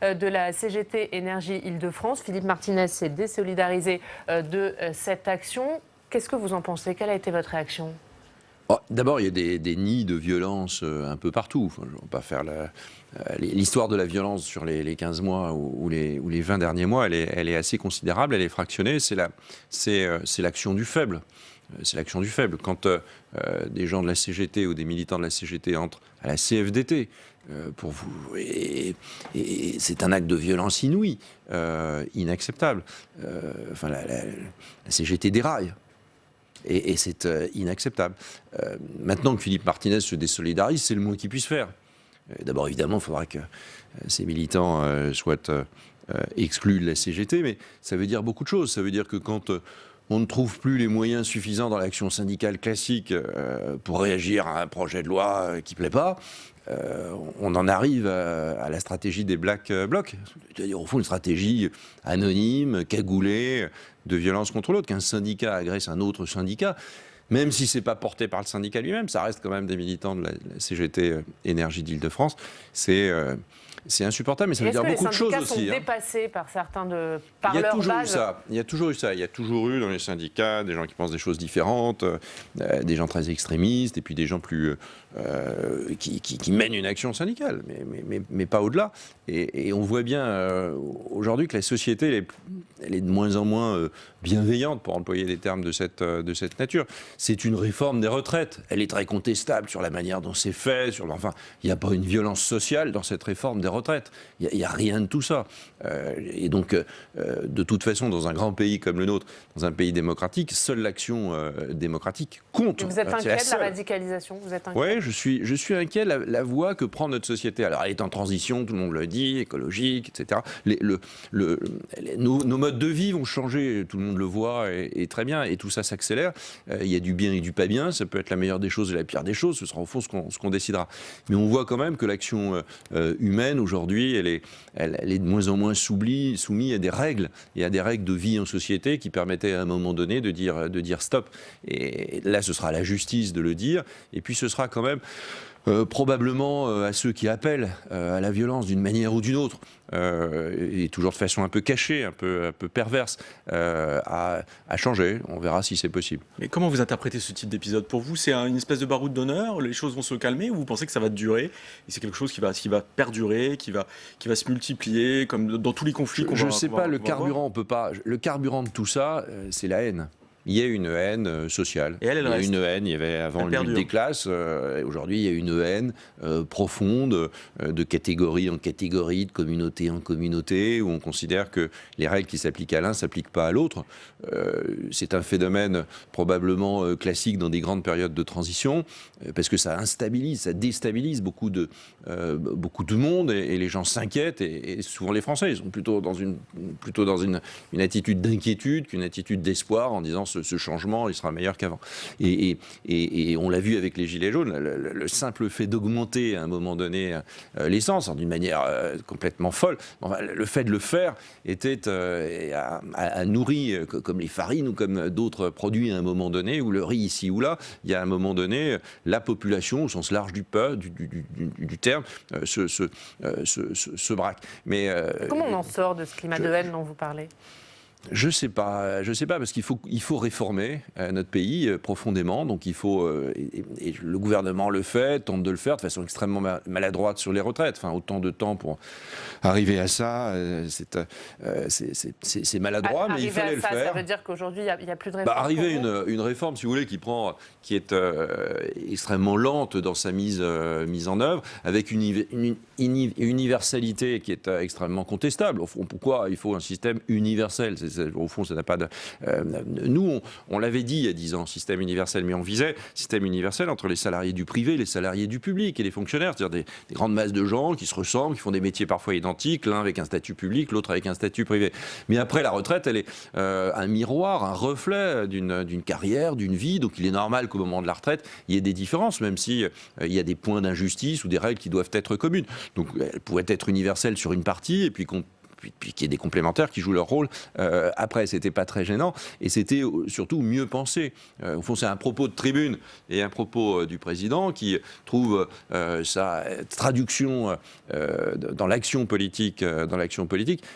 de la CGT Énergie Île-de-France. Philippe Martinez s'est désolidarisé de cette action. Qu'est-ce que vous en pensez? Quelle a été votre réaction? D'abord, il y a des nids de violence un peu partout. Enfin, je ne vais pas faire l'histoire de la violence sur les 15 mois ou les 20 derniers mois. Elle est assez considérable, elle est fractionnée. C'est l'action du faible. C'est l'action du faible. Quand des gens de la CGT ou des militants de la CGT entrent à la CFDT, pour vous, et c'est un acte de violence inouï, inacceptable. Enfin, la CGT déraille. Et c'est inacceptable. Maintenant que Philippe Martinez se désolidarise, c'est le moins qu'il puisse faire. D'abord, évidemment, il faudra que ces militants soient exclus de la CGT, mais ça veut dire beaucoup de choses. Ça veut dire que quand on ne trouve plus les moyens suffisants dans l'action syndicale classique pour réagir à un projet de loi qui ne plaît pas, on en arrive à la stratégie des Black Blocs. C'est-à-dire, au fond, une stratégie anonyme, cagoulée, de violence contre l'autre. Qu'un syndicat agresse un autre syndicat, même si ce n'est pas porté par le syndicat lui-même, ça reste quand même des militants de la CGT Énergie d'Île-de-France. C'est insupportable, mais ça veut dire beaucoup de choses aussi. Est-ce que les syndicats sont dépassés par certains par leur base? Il y a toujours eu ça. Il y a toujours eu dans les syndicats des gens qui pensent des choses différentes, des gens très extrémistes, et puis des gens plus qui mènent une action syndicale, mais pas au-delà. Et on voit bien aujourd'hui que la société elle est de moins en moins bienveillante, pour employer des termes de cette nature. C'est une réforme des retraites. Elle est très contestable sur la manière dont c'est fait. Enfin, il n'y a pas une violence sociale dans cette réforme des retraites. Il n'y a rien de tout ça. Et donc, de toute façon, dans un grand pays comme le nôtre, dans un pays démocratique, seule l'action démocratique compte. Et vous êtes inquiet de la radicalisation? Oui, je suis inquiet de la voie que prend notre société. Alors, elle est en transition, tout le monde le dit, écologique, etc. Nos modes de vie vont changer, tout le monde le voit, et très bien, et tout ça s'accélère. Il y a du bien et du pas bien, ça peut être la meilleure des choses et la pire des choses, ce sera au fond ce qu'on décidera. Mais on voit quand même que l'action humaine, aujourd'hui, elle est de moins en moins soumise à des règles, et à des règles de vie en société qui permettaient à un moment donné de dire stop. Et là, ce sera à la justice de le dire, et puis ce sera quand même probablement à ceux qui appellent à la violence d'une manière ou d'une autre, et toujours de façon un peu cachée, un peu perverse, à changer. On verra si c'est possible. Mais comment vous interprétez ce type d'épisode? Pour vous, c'est une espèce de baroud d'honneur? Les choses vont se calmer, ou vous pensez que ça va durer et c'est quelque chose qui va perdurer, qui va se multiplier, comme dans tous les conflits qu'on va voir? Je ne sais pas, le carburant, on peut pas. Le carburant de tout ça, c'est la haine. Il y a une haine sociale. Et elle reste. Il y a une haine, il y avait avant le lutte des classes, aujourd'hui il y a une haine profonde de catégorie en catégorie, de communauté en communauté, où on considère que les règles qui s'appliquent à l'un ne s'appliquent pas à l'autre. C'est un phénomène probablement classique dans des grandes périodes de transition, parce que ça instabilise, ça déstabilise beaucoup de monde, et les gens s'inquiètent, et souvent les Français, ils sont plutôt dans une attitude d'inquiétude qu'une attitude d'espoir, en disant ce changement, il sera meilleur qu'avant. Et on l'a vu avec les Gilets jaunes, le simple fait d'augmenter à un moment donné l'essence, d'une manière complètement folle, le fait de le faire a nourri, comme les farines ou comme d'autres produits à un moment donné, ou le riz ici ou là, il y a un moment donné, la population, au sens large du terme, se braque. Mais, comment on en sort de ce climat de haine dont vous parlez? Je sais pas, parce qu'il faut réformer notre pays profondément. Donc il faut, et le gouvernement le fait, tente de le faire de façon extrêmement maladroite sur les retraites. Enfin, autant de temps pour arriver à ça, c'est maladroit, mais il fallait le faire. Ça veut dire qu'aujourd'hui il n'y a plus de réforme. Arriver une réforme, si vous voulez, qui est extrêmement lente dans sa mise en œuvre, avec une universalité qui est extrêmement contestable. Au fond, pourquoi il faut un système universel? Au fond, ça n'a pas de... nous, on l'avait dit il y a 10 ans, système universel, mais on visait système universel entre les salariés du privé, les salariés du public et les fonctionnaires, c'est-à-dire des grandes masses de gens qui se ressemblent, qui font des métiers parfois identiques, l'un avec un statut public, l'autre avec un statut privé. Mais après, la retraite, elle est un miroir, un reflet d'une carrière, d'une vie, donc il est normal qu'au moment de la retraite, il y ait des différences, même si il y a des points d'injustice ou des règles qui doivent être communes. Donc elle pourrait être universelle sur une partie, et puis qu'il y ait des complémentaires qui jouent leur rôle. Après, c'était pas très gênant, et c'était surtout mieux pensé. Au fond, c'est un propos de tribune et un propos du président qui trouve sa traduction dans l'action politique,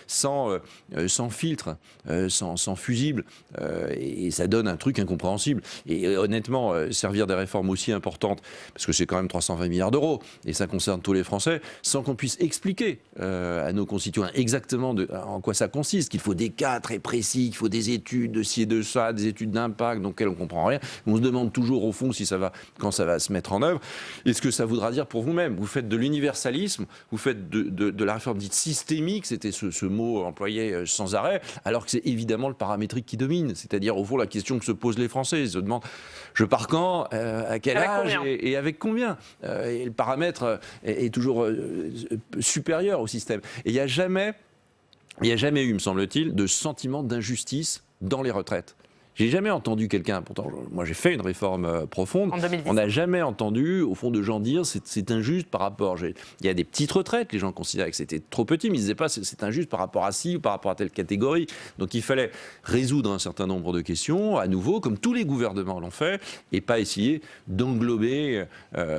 sans filtre, sans fusible, et ça donne un truc incompréhensible. Et honnêtement, servir des réformes aussi importantes, parce que c'est quand même 320 milliards d'euros, et ça concerne tous les Français, sans qu'on puisse expliquer à nos concitoyens exactement en quoi ça consiste, qu'il faut des cas très précis, qu'il faut des études de ci et de ça, des études d'impact dans lesquelles on ne comprend rien. On se demande toujours au fond quand ça va se mettre en œuvre, et ce que ça voudra dire pour vous-même. Vous faites de l'universalisme, vous faites de la réforme dite systémique, c'était ce mot employé sans arrêt, alors que c'est évidemment le paramétrique qui domine. C'est-à-dire au fond la question que se posent les Français. Ils se demandent, je pars quand, à quel âge et avec combien, et le paramètre est toujours supérieur au système. Et il n'y a jamais eu, me semble-t-il, de sentiment d'injustice dans les retraites. J'ai jamais entendu quelqu'un, pourtant moi j'ai fait une réforme profonde, on n'a jamais entendu au fond de gens dire c'est injuste par rapport, il y a des petites retraites, les gens considéraient que c'était trop petit, mais ils ne disaient pas c'est injuste par rapport à ci ou par rapport à telle catégorie. Donc il fallait résoudre un certain nombre de questions, à nouveau, comme tous les gouvernements l'ont fait, et pas essayer d'englober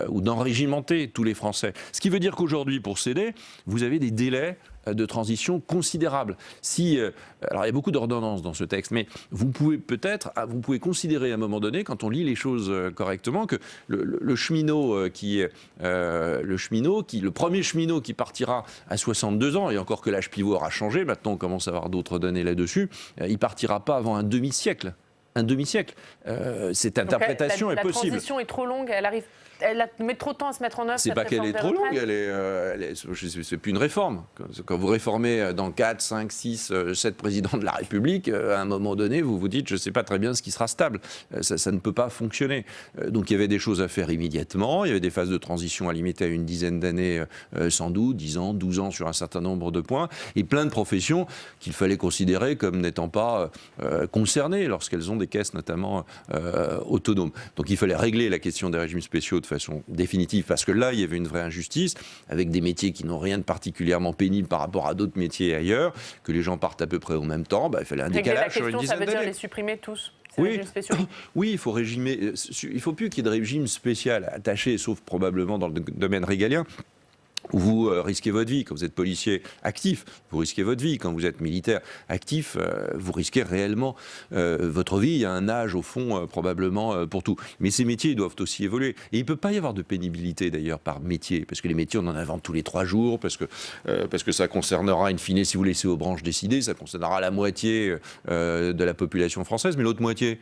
ou d'enrégimenter tous les Français. Ce qui veut dire qu'aujourd'hui, pour céder, vous avez des délais de transition considérable. Alors il y a beaucoup d'ordonnances dans ce texte, mais vous pouvez considérer à un moment donné, quand on lit les choses correctement, que le premier cheminot qui partira à 62 ans, et encore que l'âge pivot aura changé, maintenant on commence à avoir d'autres données là-dessus, il partira pas avant un demi-siècle. Cette interprétation est possible. La transition est trop longue, elle met trop de temps à se mettre en œuvre. C'est pas qu'elle est trop longue, c'est plus une réforme. Quand vous réformez dans 4, 5, 6, 7 présidents de la République, à un moment donné, vous vous dites, je ne sais pas très bien ce qui sera stable. Ça ne peut pas fonctionner. Donc il y avait des choses à faire immédiatement, il y avait des phases de transition à limiter à une dizaine d'années, sans doute, 10 ans, 12 ans sur un certain nombre de points, et plein de professions qu'il fallait considérer comme n'étant pas concernées lorsqu'elles ont des caisses notamment autonomes. Donc il fallait régler la question des régimes spéciaux de façon définitive, parce que là, il y avait une vraie injustice, avec des métiers qui n'ont rien de particulièrement pénible par rapport à d'autres métiers ailleurs, que les gens partent à peu près au même temps, il fallait un décalage sur une dizaine d'années. Ça veut dire les supprimer tous, ces oui. régimes spéciaux. Oui, il faut régimer. Il ne faut plus qu'il y ait de régime spécial attaché, sauf probablement dans le domaine régalien, où vous risquez votre vie. Quand vous êtes policier actif, vous risquez votre vie. Quand vous êtes militaire actif, vous risquez réellement votre vie. Il y a un âge, au fond, probablement pour tout. Mais ces métiers, ils doivent aussi évoluer. Et il ne peut pas y avoir de pénibilité, d'ailleurs, par métier. Parce que les métiers, on en invente tous les 3 jours, parce que ça concernera, in fine, si vous laissez aux branches décider, ça concernera la moitié de la population française, mais l'autre moitié...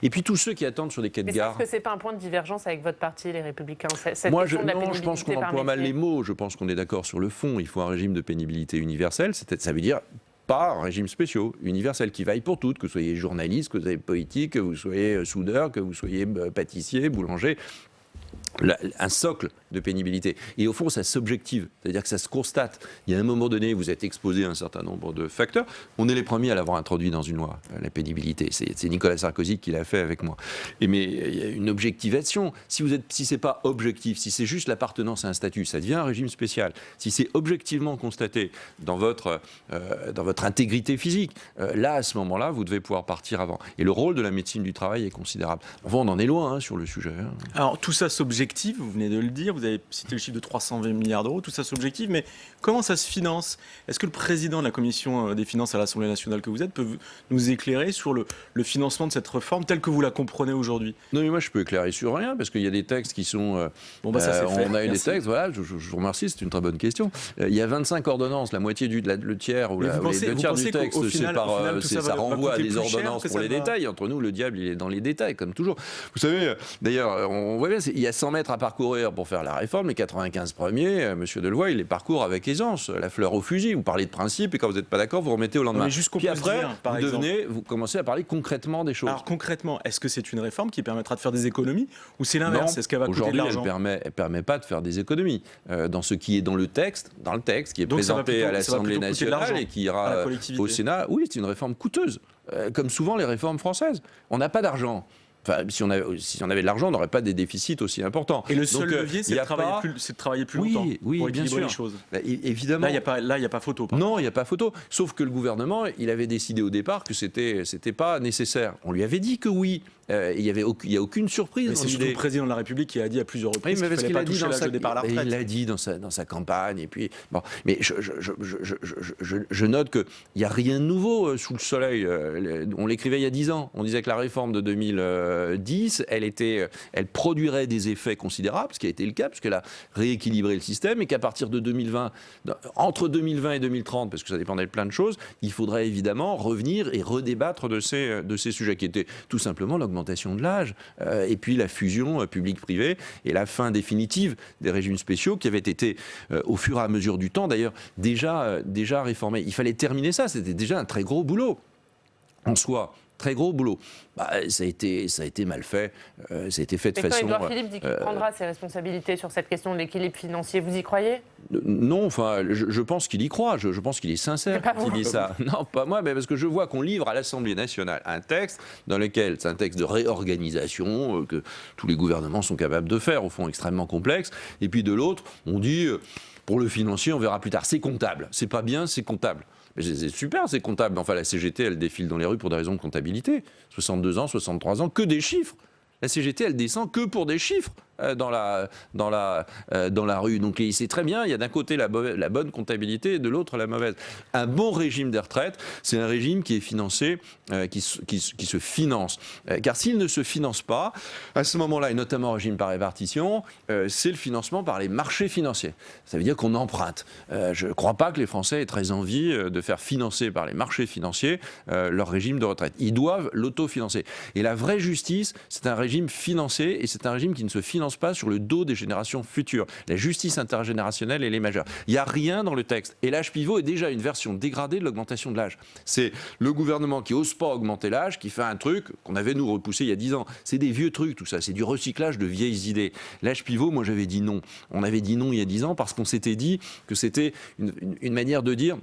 Et puis tous ceux qui attendent sur des quais de gare. Est-ce que c'est pas un point de divergence avec votre parti, les Républicains, je pense qu'on emploie mal les mots. Je pense qu'on est d'accord sur le fond. Il faut un régime de pénibilité universel. Ça veut dire pas un régime spécial, universel, qui vaille pour toutes, que vous soyez journaliste, que vous soyez politique, que vous soyez soudeur, que vous soyez pâtissier, boulanger. Un socle de pénibilité. Et au fond, ça s'objective, c'est-à-dire que ça se constate. Il y a un moment donné, vous êtes exposé à un certain nombre de facteurs. On est les premiers à l'avoir introduit dans une loi, la pénibilité. C'est Nicolas Sarkozy qui l'a fait avec moi. Mais il y a une objectivation. Si c'est pas objectif, si c'est juste l'appartenance à un statut, ça devient un régime spécial. Si c'est objectivement constaté dans votre intégrité physique, là, à ce moment-là, vous devez pouvoir partir avant. Et le rôle de la médecine du travail est considérable. Enfin, on en est loin sur le sujet. Alors, tout ça s'objective, vous venez de le dire, vous avez cité le chiffre de 320 milliards d'euros, tout ça s'objective, mais comment ça se finance ? Est-ce que le président de la commission des finances à l'Assemblée nationale que vous êtes peut nous éclairer sur le financement de cette réforme telle que vous la comprenez aujourd'hui ? Non, mais moi je peux éclairer sur rien, parce qu'il y a des textes qui sont... ça c'est fait. On a eu des textes, voilà, je vous remercie, c'est une très bonne question. Il y a 25 ordonnances, la moitié le tiers ou les deux tiers du texte, ça renvoie à des ordonnances pour les détails. Entre nous, le diable, il est dans les détails, comme toujours. Vous savez, d'ailleurs, on voit bien, il y a 100 kilomètres à parcourir pour faire la réforme, les 95 premiers, M. Delevoye, il les parcourt avec aisance, la fleur au fusil. Vous parlez de principe et quand vous n'êtes pas d'accord, vous remettez au lendemain. Mais juste qu'on Puis peut se après, dire, vous commencez à parler concrètement des choses. Alors concrètement, est-ce que c'est une réforme qui permettra de faire des économies ou c'est l'inverse? Est-ce qu'elle va coûter de Aujourd'hui, l'argent? elle permet pas de faire des économies. Dans ce qui est dans le texte qui est Donc présenté à ça va l'Assemblée plutôt coûter de l'argent nationale et qui à la ira collectivité. au Sénat, oui, c'est une réforme coûteuse, comme souvent les réformes françaises. On n'a pas d'argent. Enfin, si on avait de l'argent, on n'aurait pas des déficits aussi importants. Et le seul levier, c'est de travailler plus longtemps pour équilibrer les choses. Évidemment. Là, il n'y a pas photo. Non, il n'y a pas photo. Sauf que le gouvernement, il avait décidé au départ que c'était pas nécessaire. On lui avait dit que oui. Il n'y a aucune surprise. Mais c'est surtout le président de la République qui a dit à plusieurs reprises qu'il ne fallait pas toucher l'âge de départ à la retraite. Il l'a dit dans sa campagne. Et puis, bon, mais je note qu'il n'y a rien de nouveau sous le soleil. On l'écrivait il y a 10 ans. On disait que la réforme de 2010, elle produirait des effets considérables, ce qui a été le cas, puisqu'elle a rééquilibré le système, et qu'à partir de 2020, entre 2020 et 2030, parce que ça dépendait de plein de choses, il faudrait évidemment revenir et redébattre de ces sujets qui étaient tout simplement l'augmentation de l'âge, et puis la fusion public-privé et la fin définitive des régimes spéciaux qui avaient été, au fur et à mesure du temps, d'ailleurs, déjà réformés. Il fallait terminer ça, c'était déjà un très gros boulot en soi. Très gros boulot. Ça a été mal fait. Ça a été fait de façon... Et quand Édouard Philippe dit qu'il prendra ses responsabilités sur cette question de l'équilibre financier, vous y croyez? Non, enfin, je pense qu'il y croit. Je pense qu'il est sincère quand il dit ça. Non, pas moi, mais parce que je vois qu'on livre à l'Assemblée nationale un texte dans lequel c'est un texte de réorganisation que tous les gouvernements sont capables de faire, au fond extrêmement complexe. Et puis de l'autre, on dit, pour le financier, on verra plus tard. C'est comptable. C'est pas bien, c'est comptable. C'est super, c'est comptable. Enfin, la CGT, elle défile dans les rues pour des raisons de comptabilité. 62 ans, 63 ans, que des chiffres. La CGT, elle descend que pour des chiffres dans la rue. Donc c'est très bien, il y a d'un côté la bonne comptabilité et de l'autre la mauvaise. Un bon régime des retraites, c'est un régime qui est financé, qui se finance. Car s'il ne se finance pas, à ce moment-là, et notamment régime par répartition, c'est le financement par les marchés financiers. Ça veut dire qu'on emprunte. Je ne crois pas que les Français aient très envie de faire financer par les marchés financiers leur régime de retraite. Ils doivent l'autofinancer. Et la vraie justice, c'est un régime financé et c'est un régime qui ne se finance pas sur le dos des générations futures. La justice intergénérationnelle, elle est majeure. Il n'y a rien dans le texte. Et l'âge pivot est déjà une version dégradée de l'augmentation de l'âge. C'est le gouvernement qui n'ose pas augmenter l'âge, qui fait un truc qu'on avait nous repoussé il y a 10 ans. C'est des vieux trucs, tout ça. C'est du recyclage de vieilles idées. L'âge pivot, moi j'avais dit non. On avait dit non il y a 10 ans parce qu'on s'était dit que c'était une manière de dire...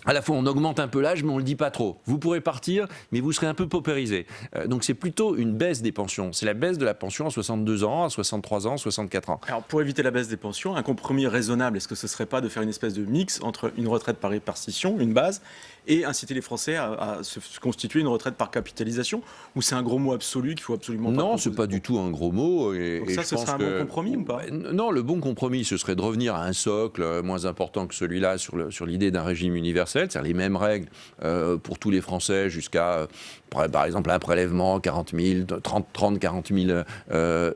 À la fois, on augmente un peu l'âge, mais on ne le dit pas trop. Vous pourrez partir, mais vous serez un peu paupérisé. Donc c'est plutôt une baisse des pensions. C'est la baisse de la pension à 62 ans, à 63 ans, 64 ans. Alors pour éviter la baisse des pensions, un compromis raisonnable, est-ce que ce ne serait pas de faire une espèce de mix entre une retraite par répartition, une base, et inciter les Français à se constituer une retraite par capitalisation? Ou c'est un gros mot absolu qu'il faut absolument pas... Non, ce n'est pas du tout un gros mot. Donc ça, ce serait un bon compromis ou pas? Non, le bon compromis, ce serait de revenir à un socle moins important que celui-là sur l'idée d'un régime universel, c'est-à-dire les mêmes règles pour tous les Français jusqu'à, par exemple, un prélèvement 30-40 000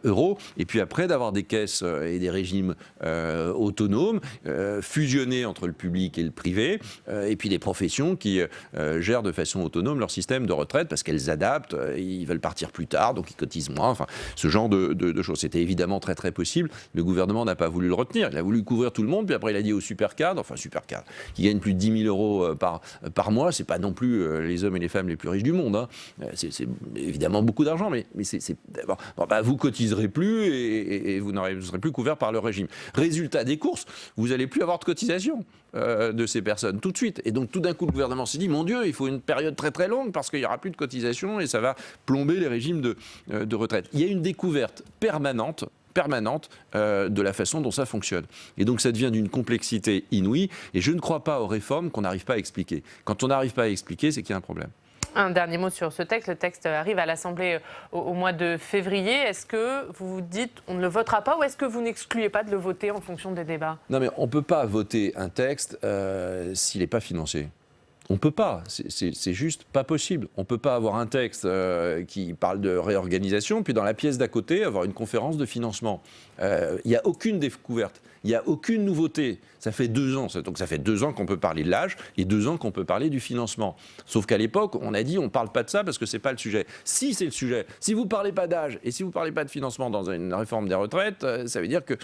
euros, et puis après d'avoir des caisses et des régimes autonomes, fusionnés entre le public et le privé, et puis des professions qui gèrent de façon autonome leur système de retraite parce qu'elles adaptent, ils veulent partir plus tard, donc ils cotisent moins, enfin, ce genre de choses. C'était évidemment très très possible. Le gouvernement n'a pas voulu le retenir. Il a voulu couvrir tout le monde, puis après il a dit aux super cadres, qui gagnent plus de 10 000 euros par mois, c'est pas non plus les hommes et les femmes les plus riches du monde. Hein. C'est évidemment beaucoup d'argent, mais vous cotiserez plus et vous serez plus couvert par le régime. Résultat des courses, vous n'allez plus avoir de cotisation de ces personnes tout de suite. Et donc tout d'un coup, le gouvernement s'est dit, mon Dieu, il faut une période très très longue parce qu'il n'y aura plus de cotisation et ça va plomber les régimes de retraite. Il y a une découverte permanente de la façon dont ça fonctionne. Et donc ça devient d'une complexité inouïe, et je ne crois pas aux réformes qu'on n'arrive pas à expliquer. Quand on n'arrive pas à expliquer, c'est qu'il y a un problème. Un dernier mot sur ce texte. Le texte arrive à l'Assemblée au mois de février. Est-ce que vous vous dites on ne le votera pas, ou est-ce que vous n'excluez pas de le voter en fonction des débats? Non, mais on ne peut pas voter un texte s'il n'est pas financé. On ne peut pas, c'est juste pas possible. On ne peut pas avoir un texte qui parle de réorganisation, puis dans la pièce d'à côté, avoir une conférence de financement. Il n'y a aucune découverte, il n'y a aucune nouveauté. Ça fait 2 ans, donc ça fait 2 ans qu'on peut parler de l'âge et 2 ans qu'on peut parler du financement. Sauf qu'à l'époque, on a dit on ne parle pas de ça parce que ce n'est pas le sujet. Si c'est le sujet, si vous ne parlez pas d'âge et si vous ne parlez pas de financement dans une réforme des retraites, ça veut dire que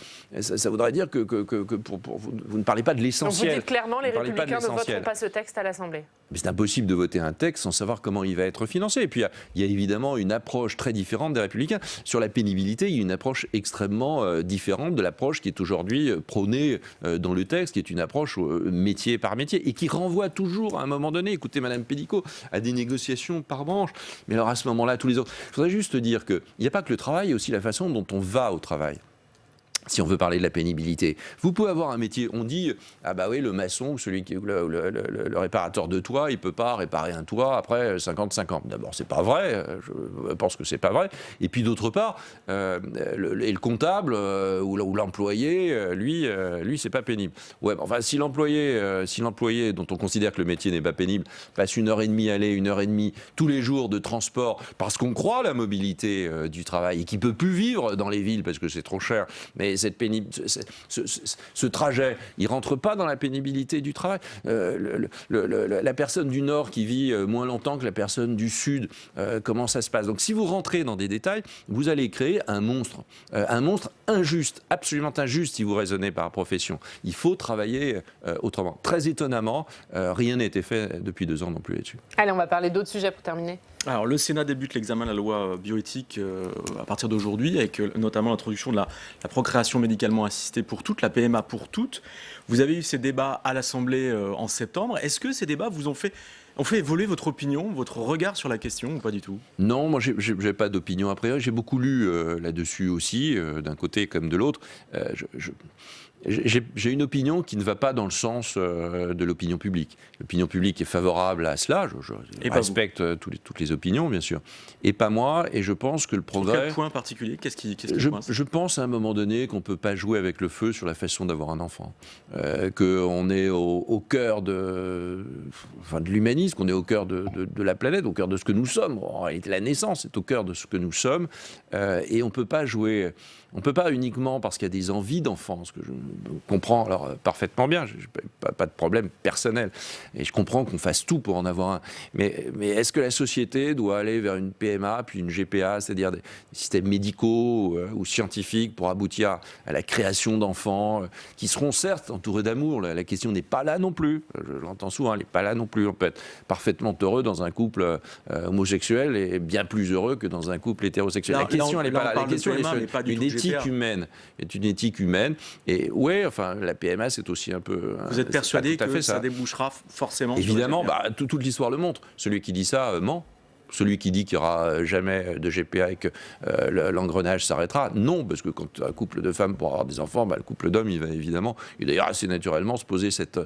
ça voudrait dire que vous ne parlez pas de l'essentiel. Donc vous dites clairement les Républicains ne voteront pas ce texte à l'Assemblée. Mais c'est impossible de voter un texte sans savoir comment il va être financé. Et puis il y a évidemment une approche très différente des Républicains. Sur la pénibilité, il y a une approche extrêmement différente de l'approche qui est aujourd'hui prônée dans le texte, qui est une approche métier par métier et qui renvoie toujours à un moment donné, écoutez Madame Pénicaud, à des négociations par branche. Mais alors à ce moment-là, tous les autres. Je voudrais juste dire qu'il n'y a pas que le travail, il y a aussi la façon dont on va au travail. Si on veut parler de la pénibilité, vous pouvez avoir un métier, on dit, ah bah oui, le maçon, celui qui le réparateur de toit, il ne peut pas réparer un toit après 50-50. D'abord, c'est pas vrai, je pense que c'est pas vrai. Et puis d'autre part, le comptable ou l'employé, lui, c'est pas pénible. Ouais, enfin, si l'employé, dont on considère que le métier n'est pas pénible, passe 1h30 aller, 1h30 tous les jours de transport, parce qu'on croit à la mobilité du travail et qu'il ne peut plus vivre dans les villes parce que c'est trop cher, mais ce trajet, il ne rentre pas dans la pénibilité du travail. La personne du Nord qui vit moins longtemps que la personne du Sud, comment ça se passe? Donc si vous rentrez dans des détails, vous allez créer un monstre injuste, absolument injuste si vous raisonnez par profession. Il faut travailler autrement. Très étonnamment, rien n'a été fait depuis 2 ans non plus là-dessus. Allez, on va parler d'autres sujets pour terminer. Alors, le Sénat débute l'examen de la loi bioéthique à partir d'aujourd'hui, avec notamment l'introduction de la procréation médicalement assistée pour toutes, la PMA pour toutes. Vous avez eu ces débats à l'Assemblée en septembre. Est-ce que ces débats vous ont fait évoluer votre opinion, votre regard sur la question ou pas du tout? Non, moi j'ai pas d'opinion a priori. J'ai beaucoup lu là-dessus aussi, d'un côté comme de l'autre. J'ai une opinion qui ne va pas dans le sens de l'opinion publique. L'opinion publique est favorable à cela. Je respecte toutes les opinions, bien sûr. Et pas moi. Et je pense que le progrès... Sur quel point particulier? Qu'est-ce qui coince? Je pense à un moment donné qu'on ne peut pas jouer avec le feu sur la façon d'avoir un enfant. Qu'on est au cœur de l'humanisme, qu'on est au cœur de la planète, au cœur de ce que nous sommes. En réalité, la naissance est au cœur de ce que nous sommes. Et on ne peut pas jouer... On ne peut pas uniquement parce qu'il y a des envies d'enfants, ce que je comprends alors parfaitement bien, je n'ai pas de problème personnel, et je comprends qu'on fasse tout pour en avoir un. Mais est-ce que la société doit aller vers une PMA puis une GPA, c'est-à-dire des systèmes médicaux ou scientifiques pour aboutir à la création d'enfants qui seront certes entourés d'amour? La question n'est pas là non plus, je l'entends souvent, elle n'est pas là non plus. On peut être parfaitement heureux dans un couple homosexuel et bien plus heureux que dans un couple hétérosexuel. La question, elle n'est pas là. La question, elle est sur une éthique humaine. C'est une éthique humaine. Et ouais, enfin, la PMA, c'est aussi un peu... Vous êtes persuadé que ça débouchera forcément? Évidemment, toute l'histoire le montre. Celui qui dit ça ment. Celui qui dit qu'il n'y aura jamais de GPA et que l'engrenage s'arrêtera, non, parce que quand un couple de femmes pour avoir des enfants, le couple d'hommes, il va évidemment, et d'ailleurs assez naturellement, se poser cette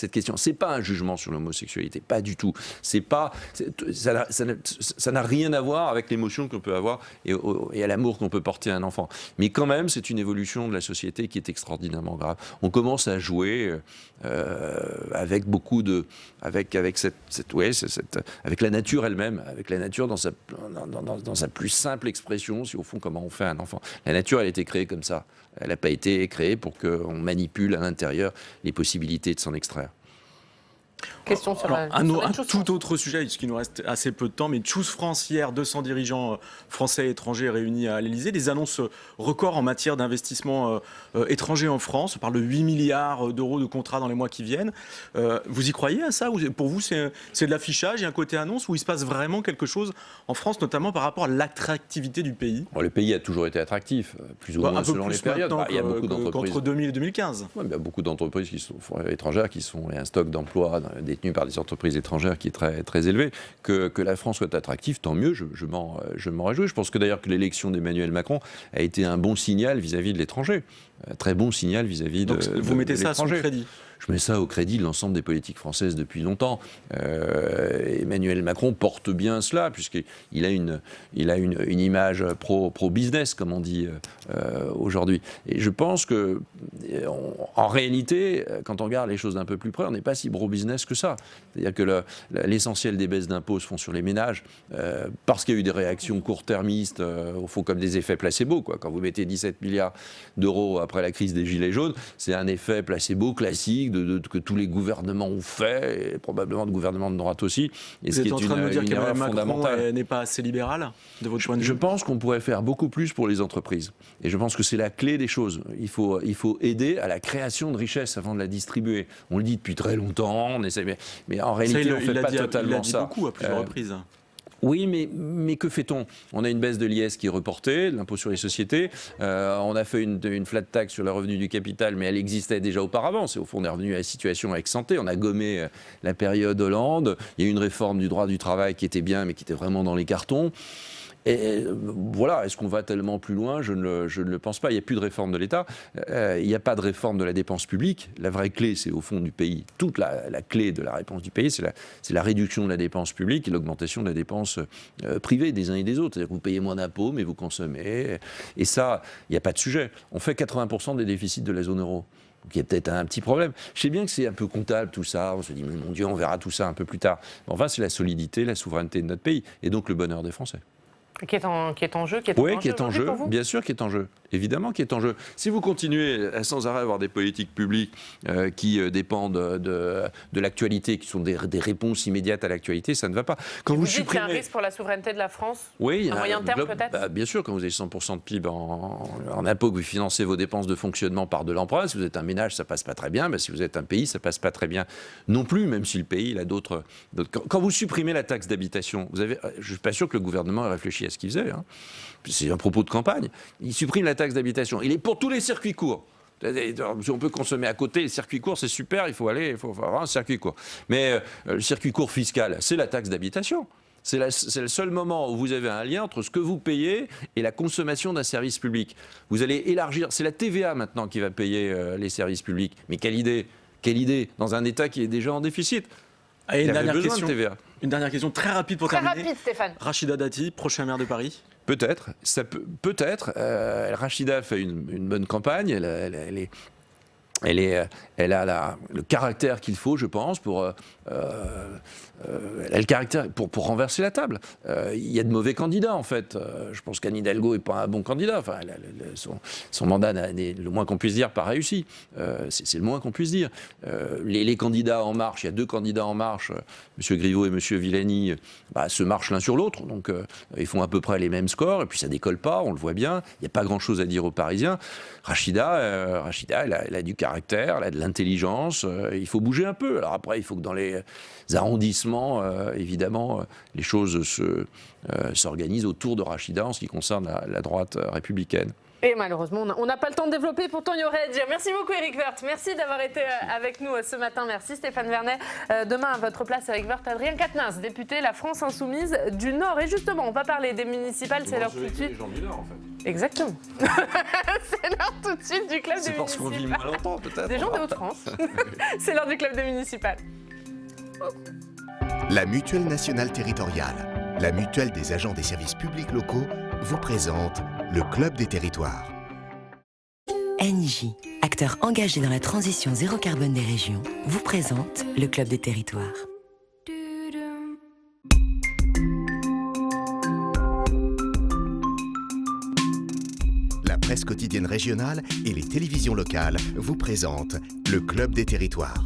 question. C'est pas un jugement sur l'homosexualité, pas du tout. Ça n'a rien à voir avec l'émotion qu'on peut avoir et à l'amour qu'on peut porter à un enfant. Mais quand même, c'est une évolution de la société qui est extraordinairement grave. On commence à jouer avec beaucoup de, avec la nature elle-même. Avec la nature dans sa plus simple expression, si au fond, comment on fait un enfant. La nature, elle a été créée comme ça. Elle n'a pas été créée pour qu'on manipule à l'intérieur les possibilités de s'en extraire. Question sur un tout autre sujet, puisqu'il nous reste assez peu de temps, mais Choose France, hier, 200 dirigeants français et étrangers réunis à l'Élysée, des annonces records en matière d'investissement étranger en France. On parle de 8 milliards d'euros de contrats dans les mois qui viennent. Vous y croyez à ça? Pour vous, c'est de l'affichage, il y a un côté annonce, où il se passe vraiment quelque chose en France, notamment par rapport à l'attractivité du pays? Le pays a toujours été attractif, plus ou moins selon les périodes. Il y a beaucoup d'entreprises. Entre 2000 et 2015. Il y a beaucoup d'entreprises étrangères qui sont un stock d'emplois détenus par des entreprises étrangères qui est très, très élevé. Que la France soit attractive, tant mieux, je m'en réjouis. Je pense que d'ailleurs que l'élection d'Emmanuel Macron a été un bon signal vis-à-vis de l'étranger. Très bon signal vis-à-vis de l'étranger. Vous mettez ça à son crédit? je mets ça au crédit de l'ensemble des politiques françaises depuis longtemps. Emmanuel Macron porte bien cela, puisqu'il a une image pro-business, comme on dit aujourd'hui. Et je pense que, en réalité, quand on regarde les choses d'un peu plus près, on n'est pas si pro-business que ça. C'est-à-dire que l'essentiel des baisses d'impôts se font sur les ménages, parce qu'il y a eu des réactions court-termistes, au fond comme des effets placebo, quoi. Quand vous mettez 17 milliards d'euros après la crise des Gilets jaunes, c'est un effet placebo classique que tous les gouvernements ont fait, et probablement de gouvernements de droite aussi. Et vous êtes en train de me dire qu'Emmanuel Macron n'est pas assez libéral, de votre point de vue? Je pense qu'on pourrait faire beaucoup plus pour les entreprises. Et je pense que c'est la clé des choses. Il faut aider à la création de richesse avant de la distribuer. On le dit depuis très longtemps, on essaie, mais en réalité, on ne fait pas totalement ça. Il l'a dit beaucoup à plusieurs reprises. Oui, mais que fait-on? On a une baisse de l'IS qui est reportée, de l'impôt sur les sociétés. On a fait une flat tax sur le revenu du capital, mais elle existait déjà auparavant. C'est au fond, on est revenu à la situation avec santé. On a gommé la période Hollande. Il y a eu une réforme du droit du travail qui était bien, mais qui était vraiment dans les cartons. Et voilà, est-ce qu'on va tellement plus loin? Je ne le pense pas. Il n'y a plus de réforme de l'État. Il n'y a pas de réforme de la dépense publique. La vraie clé, c'est au fond du pays. Toute la clé de la réponse du pays, c'est la réduction de la dépense publique et l'augmentation de la dépense privée des uns et des autres. C'est-à-dire que vous payez moins d'impôts, mais vous consommez. Et ça, il n'y a pas de sujet. On fait 80% des déficits de la zone euro. Donc il y a peut-être un petit problème. Je sais bien que c'est un peu comptable tout ça. On se dit, mais mon Dieu, on verra tout ça un peu plus tard. Mais enfin, c'est la solidité, la souveraineté de notre pays. Et donc le bonheur des Français. Qui est en jeu, Oui, qui est en jeu, bien sûr qui est en jeu, évidemment qui est en jeu. Si vous continuez à sans arrêt à avoir des politiques publiques qui dépendent de l'actualité, qui sont des réponses immédiates à l'actualité, ça ne va pas. Quand vous supprimez... qu'il y a un risque pour la souveraineté de la France, oui, à moyen terme peut-être bien sûr, quand vous avez 100% de PIB en impôts, que vous financez vos dépenses de fonctionnement par de l'emprunt, si vous êtes un ménage, ça passe pas très bien, mais si vous êtes un pays, ça passe pas très bien non plus, même si le pays il a d'autres... Quand vous supprimez la taxe d'habitation, je ne suis pas sûr que le gouvernement ait réfléchi à ce qu'il faisait. Hein. C'est un propos de campagne. Il supprime la taxe d'habitation. Il est pour tous les circuits courts. Si on peut consommer à côté, les circuits courts, c'est super, il faut avoir un circuit court. Mais le circuit court fiscal, c'est la taxe d'habitation. C'est le seul moment où vous avez un lien entre ce que vous payez et la consommation d'un service public. Vous allez élargir, c'est la TVA maintenant qui va payer les services publics. Mais quelle idée dans un État qui est déjà en déficit. Et une dernière question très rapide pour terminer. Très rapide, Stéphane. Rachida Dati, prochain maire de Paris. Peut-être. Rachida fait une bonne campagne. Elle a le caractère qu'il faut, je pense, pour renverser la table. Il y a de mauvais candidats, en fait. Je pense qu'Anne Hidalgo n'est pas un bon candidat. Enfin, son mandat, le moins qu'on puisse dire, pas réussi. C'est le moins qu'on puisse dire. Les candidats En Marche, il y a deux candidats En Marche, M. Griveaux et M. Villani, se marchent l'un sur l'autre. Donc, ils font à peu près les mêmes scores. Et puis, ça décolle pas, on le voit bien. Il n'y a pas grand-chose à dire aux Parisiens. Rachida, elle a du caractère, elle a de l'intelligence. Il faut bouger un peu. Alors après, il faut que dans les arrondissements, évidemment, les choses s'organisent autour de Rachida en ce qui concerne la droite républicaine. Et malheureusement, on n'a pas le temps de développer, pourtant il y aurait à dire. Merci beaucoup Éric Woerth, merci d'avoir été avec nous ce matin. Merci Stéphane Vernet. Demain à votre place, Éric Woerth, Adrien Quatennens, député La France Insoumise du Nord. Et justement, on va parler des municipales, c'est l'heure tout de suite. Les gens du Nord en fait. Exactement. C'est l'heure tout de suite du club des municipales. C'est parce qu'on vit moins longtemps peut-être. Des gens de Hauts-de-France. C'est l'heure du club des municipales. La Mutuelle Nationale Territoriale, la mutuelle des agents des services publics locaux, vous présente le Club des Territoires. NJ, acteur engagé dans la transition zéro carbone des régions, vous présente le Club des Territoires. La presse quotidienne régionale et les télévisions locales vous présentent le Club des Territoires.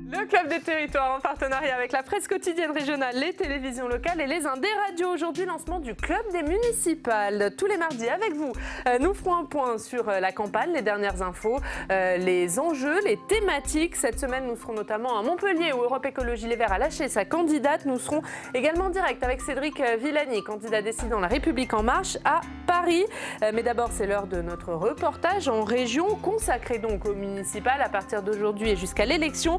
Le Club des Territoires en partenariat avec la presse quotidienne régionale, les télévisions locales et les Indés Radio. Aujourd'hui, lancement du Club des municipales. Tous les mardis avec vous, nous ferons un point sur la campagne, les dernières infos, les enjeux, les thématiques. Cette semaine, nous serons notamment à Montpellier où Europe Écologie Les Verts a lâché sa candidate. Nous serons également en direct avec Cédric Villani, candidat décidant La République En Marche à Paris. Mais d'abord, c'est l'heure de notre reportage en région, consacré donc au municipal à partir d'aujourd'hui et jusqu'à l'élection.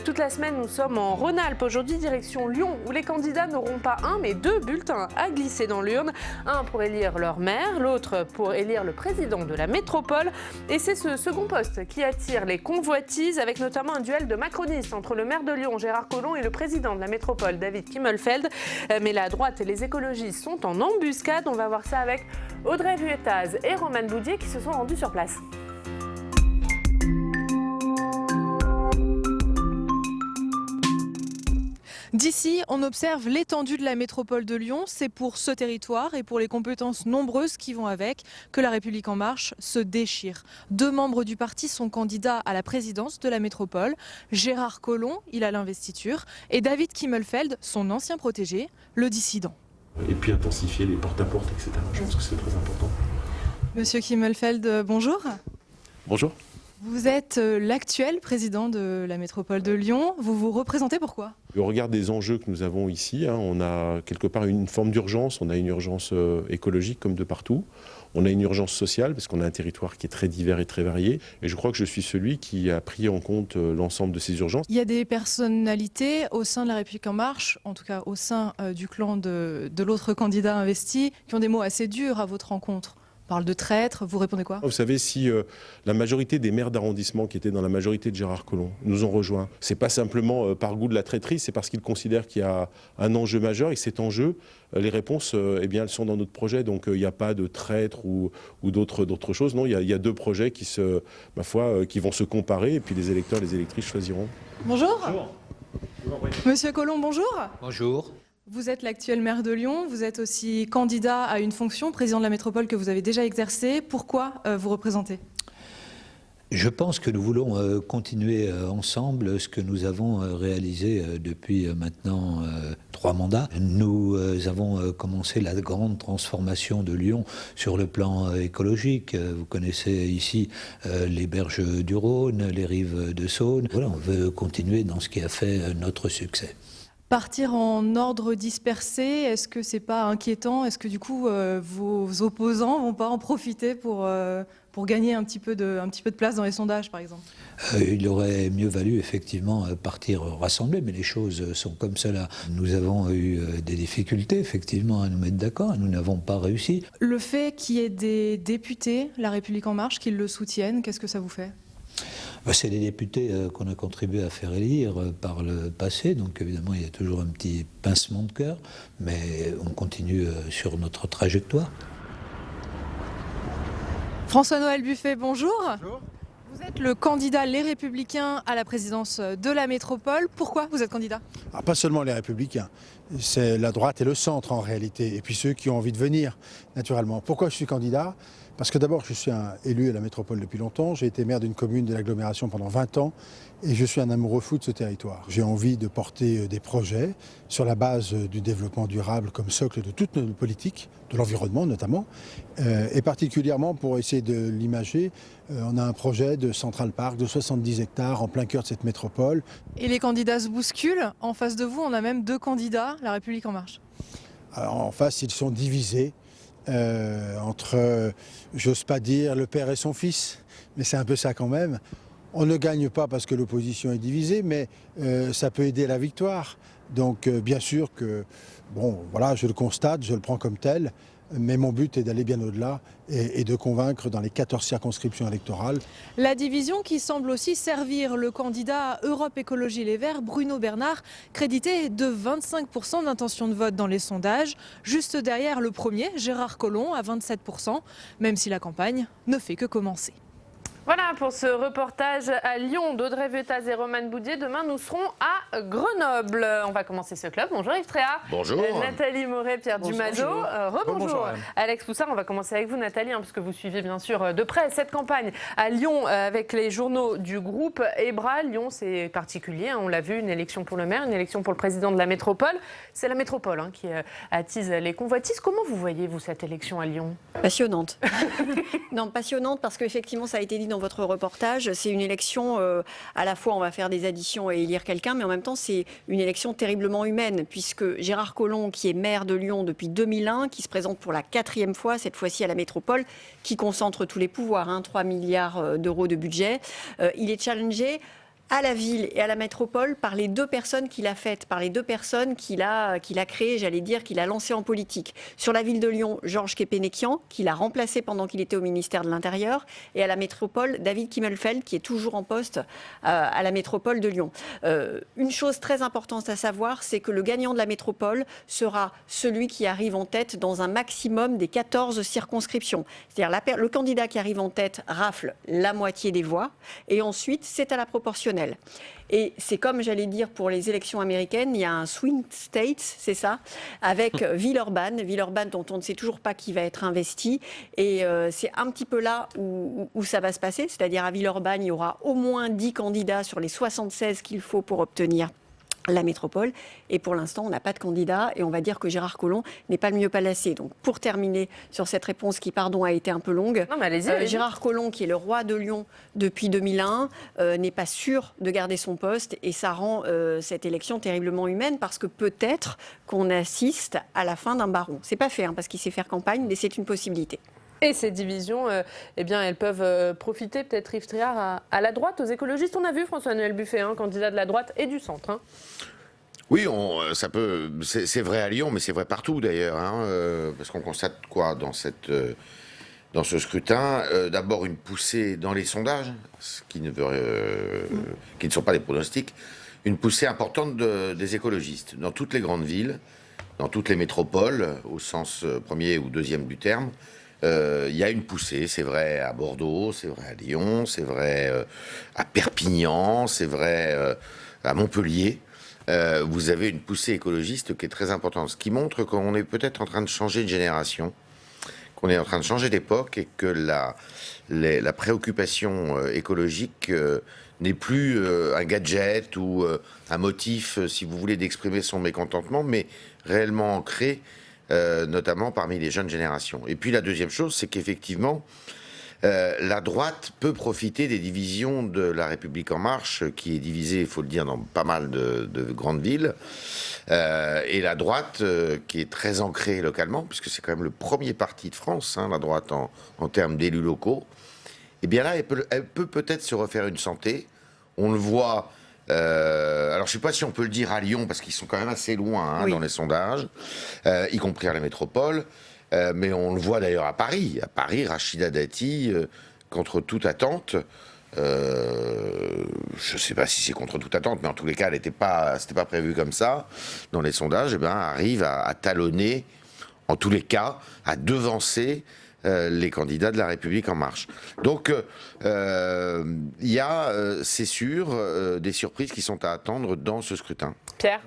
Toute la semaine, nous sommes en Rhône-Alpes. Aujourd'hui, direction Lyon, où les candidats n'auront pas un, mais 2 bulletins à glisser dans l'urne. Un pour élire leur maire, l'autre pour élire le président de la métropole. Et c'est ce second poste qui attire les convoitises, avec notamment un duel de macronistes entre le maire de Lyon, Gérard Collomb, et le président de la métropole, David Kimmelfeld. Mais la droite et les écologistes sont en embuscade. On va voir ça avec Audrey Vuettaz et Romane Boudier qui se sont rendus sur place. D'ici, on observe l'étendue de la métropole de Lyon. C'est pour ce territoire et pour les compétences nombreuses qui vont avec que La République En Marche se déchire. 2 membres du parti sont candidats à la présidence de la métropole. Gérard Collomb, il a l'investiture, et David Kimmelfeld, son ancien protégé, le dissident. Et puis intensifier les porte-à-porte, etc. Je pense que c'est très important. Monsieur Kimmelfeld, bonjour. Bonjour. Vous êtes l'actuel président de la métropole de Lyon. Vous vous représentez pourquoi ? Au regard des enjeux que nous avons ici, on a quelque part une forme d'urgence. On a une urgence écologique comme de partout. On a une urgence sociale parce qu'on a un territoire qui est très divers et très varié. Et je crois que je suis celui qui a pris en compte l'ensemble de ces urgences. Il y a des personnalités au sein de La République En Marche, en tout cas au sein du clan de l'autre candidat investi, qui ont des mots assez durs à votre rencontre. On parle de traître, vous répondez quoi ? Vous savez, si la majorité des maires d'arrondissement qui étaient dans la majorité de Gérard Collomb nous ont rejoints, c'est pas simplement par goût de la traîtrise, c'est parce qu'ils considèrent qu'il y a un enjeu majeur et que cet enjeu, les réponses, eh bien, elles sont dans notre projet. Donc il n'y a pas de traître ou d'autres choses. Non, il y a 2 projets qui, ma foi, qui vont se comparer et puis les électeurs, les électrices choisiront. Bonjour. Monsieur Collomb, bonjour. Bonjour. Vous êtes l'actuel maire de Lyon, vous êtes aussi candidat à une fonction, président de la métropole que vous avez déjà exercée. Pourquoi vous représentez ? Je pense que nous voulons continuer ensemble ce que nous avons réalisé depuis maintenant 3 mandats. Nous avons commencé la grande transformation de Lyon sur le plan écologique. Vous connaissez ici les berges du Rhône, les rives de Saône. Voilà, on veut continuer dans ce qui a fait notre succès. Partir en ordre dispersé, est-ce que c'est pas inquiétant ? Est-ce que du coup vos opposants vont pas en profiter pour gagner un petit peu de place dans les sondages, par exemple ? Il aurait mieux valu effectivement partir rassemblés, mais les choses sont comme cela. Nous avons eu des difficultés effectivement à nous mettre d'accord et nous n'avons pas réussi. Le fait qu'il y ait des députés, La République En Marche, qui le soutiennent, qu'est-ce que ça vous fait ? C'est des députés qu'on a contribué à faire élire par le passé, donc évidemment il y a toujours un petit pincement de cœur, mais on continue sur notre trajectoire. François-Noël Buffet, bonjour. Bonjour. Vous êtes le candidat Les Républicains à la présidence de la métropole. Pourquoi vous êtes candidat ? Pas seulement les Républicains, c'est la droite et le centre en réalité, et puis ceux qui ont envie de venir, naturellement. Pourquoi je suis candidat ? Parce que d'abord, je suis un élu à la métropole depuis longtemps. J'ai été maire d'une commune de l'agglomération pendant 20 ans et je suis un amoureux fou de ce territoire. J'ai envie de porter des projets sur la base du développement durable comme socle de toute notre politique, de l'environnement notamment, et particulièrement pour essayer de l'imager. On a un projet de Central Park de 70 hectares en plein cœur de cette métropole. Et les candidats se bousculent. En face de vous, on a même 2 candidats, La République En Marche. Alors, en face, ils sont divisés. Entre, j'ose pas dire, le père et son fils, mais c'est un peu ça quand même. On ne gagne pas parce que l'opposition est divisée, mais ça peut aider à la victoire. Donc bien sûr que, bon, voilà, je le constate, je le prends comme tel, mais mon but est d'aller bien au-delà et de convaincre dans les 14 circonscriptions électorales. La division qui semble aussi servir le candidat Europe Écologie Les Verts, Bruno Bernard, crédité de 25% d'intention de vote dans les sondages, juste derrière le premier, Gérard Collomb, à 27%, même si la campagne ne fait que commencer. Voilà pour ce reportage à Lyon d'Audrey Vuettaz et Romane Boudier. Demain, nous serons à Grenoble. On va commencer ce club. Bonjour Yves Tréhat. Bonjour. Nathalie Moret, Pierre Dumazo. Rebonjour. Alex Poussin, on va commencer avec vous Nathalie, puisque vous suivez bien sûr de près cette campagne à Lyon avec les journaux du groupe EBRA. Lyon, c'est particulier. On l'a vu, une élection pour le maire, une élection pour le président de la métropole. C'est la métropole qui attise les convoitises. Comment vous voyez, vous, cette élection à Lyon ? Passionnante. Non, passionnante parce qu'effectivement, ça a été dit dans dans votre reportage, c'est une élection, à la fois on va faire des additions et élire quelqu'un, mais en même temps c'est une élection terriblement humaine, puisque Gérard Collomb, qui est maire de Lyon depuis 2001, qui se présente pour la 4e fois, cette fois-ci à la métropole, qui concentre tous les pouvoirs, 3 milliards d'euros de budget, il est challengé à la ville et à la métropole par les 2 personnes qu'il a faites, par les 2 personnes qu'il a créées, j'allais dire, qu'il a lancées en politique. Sur la ville de Lyon, Georges Kepenekian, qu'il a remplacé pendant qu'il était au ministère de l'Intérieur, et à la métropole, David Kimmelfeld, qui est toujours en poste à la métropole de Lyon. Une chose très importante à savoir, c'est que le gagnant de la métropole sera celui qui arrive en tête dans un maximum des 14 circonscriptions. C'est-à-dire le candidat qui arrive en tête rafle la moitié des voix, et ensuite, c'est à la proportionnelle. Et c'est comme, j'allais dire, pour les élections américaines, il y a un swing state, c'est ça, avec Villeurbanne dont on ne sait toujours pas qui va être investi. Et c'est un petit peu là où ça va se passer, c'est-à-dire à Villeurbanne, il y aura au moins 10 candidats sur les 76 qu'il faut pour obtenir la métropole. Et pour l'instant, on n'a pas de candidat et on va dire que Gérard Collomb n'est pas le mieux placé. Donc pour terminer sur cette réponse qui, pardon, a été un peu longue, non, mais allez-y. Gérard Collomb, qui est le roi de Lyon depuis 2001, n'est pas sûr de garder son poste et ça rend cette élection terriblement humaine parce que peut-être qu'on assiste à la fin d'un baron. C'est pas fait parce qu'il sait faire campagne, mais c'est une possibilité. Et ces divisions, eh bien, elles peuvent profiter, peut-être, Yves Triard, à la droite, aux écologistes. On a vu François-Noël Buffet, candidat de la droite et du centre. Oui, ça peut. C'est vrai à Lyon, mais c'est vrai partout d'ailleurs, parce qu'on constate quoi dans ce scrutin. D'abord une poussée dans les sondages, ce qui ne sont pas des pronostics, une poussée importante des écologistes dans toutes les grandes villes, dans toutes les métropoles, au sens premier ou deuxième du terme. Il y a une poussée, c'est vrai à Bordeaux, c'est vrai à Lyon, c'est vrai à Perpignan, c'est vrai à Montpellier. Vous avez une poussée écologiste qui est très importante, ce qui montre qu'on est peut-être en train de changer de génération, qu'on est en train de changer d'époque et que la préoccupation écologique n'est plus un gadget ou un motif, si vous voulez, d'exprimer son mécontentement, mais réellement ancré notamment parmi les jeunes générations. Et puis la deuxième chose, c'est qu'effectivement, la droite peut profiter des divisions de La République En Marche, qui est divisée, il faut le dire, dans pas mal de grandes villes, et la droite, qui est très ancrée localement, puisque c'est quand même le premier parti de France, la droite en termes d'élus locaux, et bien là, elle peut peut-être se refaire une santé. On le voit... alors, je ne sais pas si on peut le dire à Lyon, parce qu'ils sont quand même assez loin dans les sondages, y compris à la métropole. Mais on le voit d'ailleurs à Paris. À Paris, Rachida Dati, contre toute attente, je ne sais pas si c'est contre toute attente, mais en tous les cas, c'était pas prévu comme ça dans les sondages, arrive à talonner, en tous les cas, à devancer les candidats de La République En Marche. Donc, il y a, c'est sûr, des surprises qui sont à attendre dans ce scrutin. Pierre ?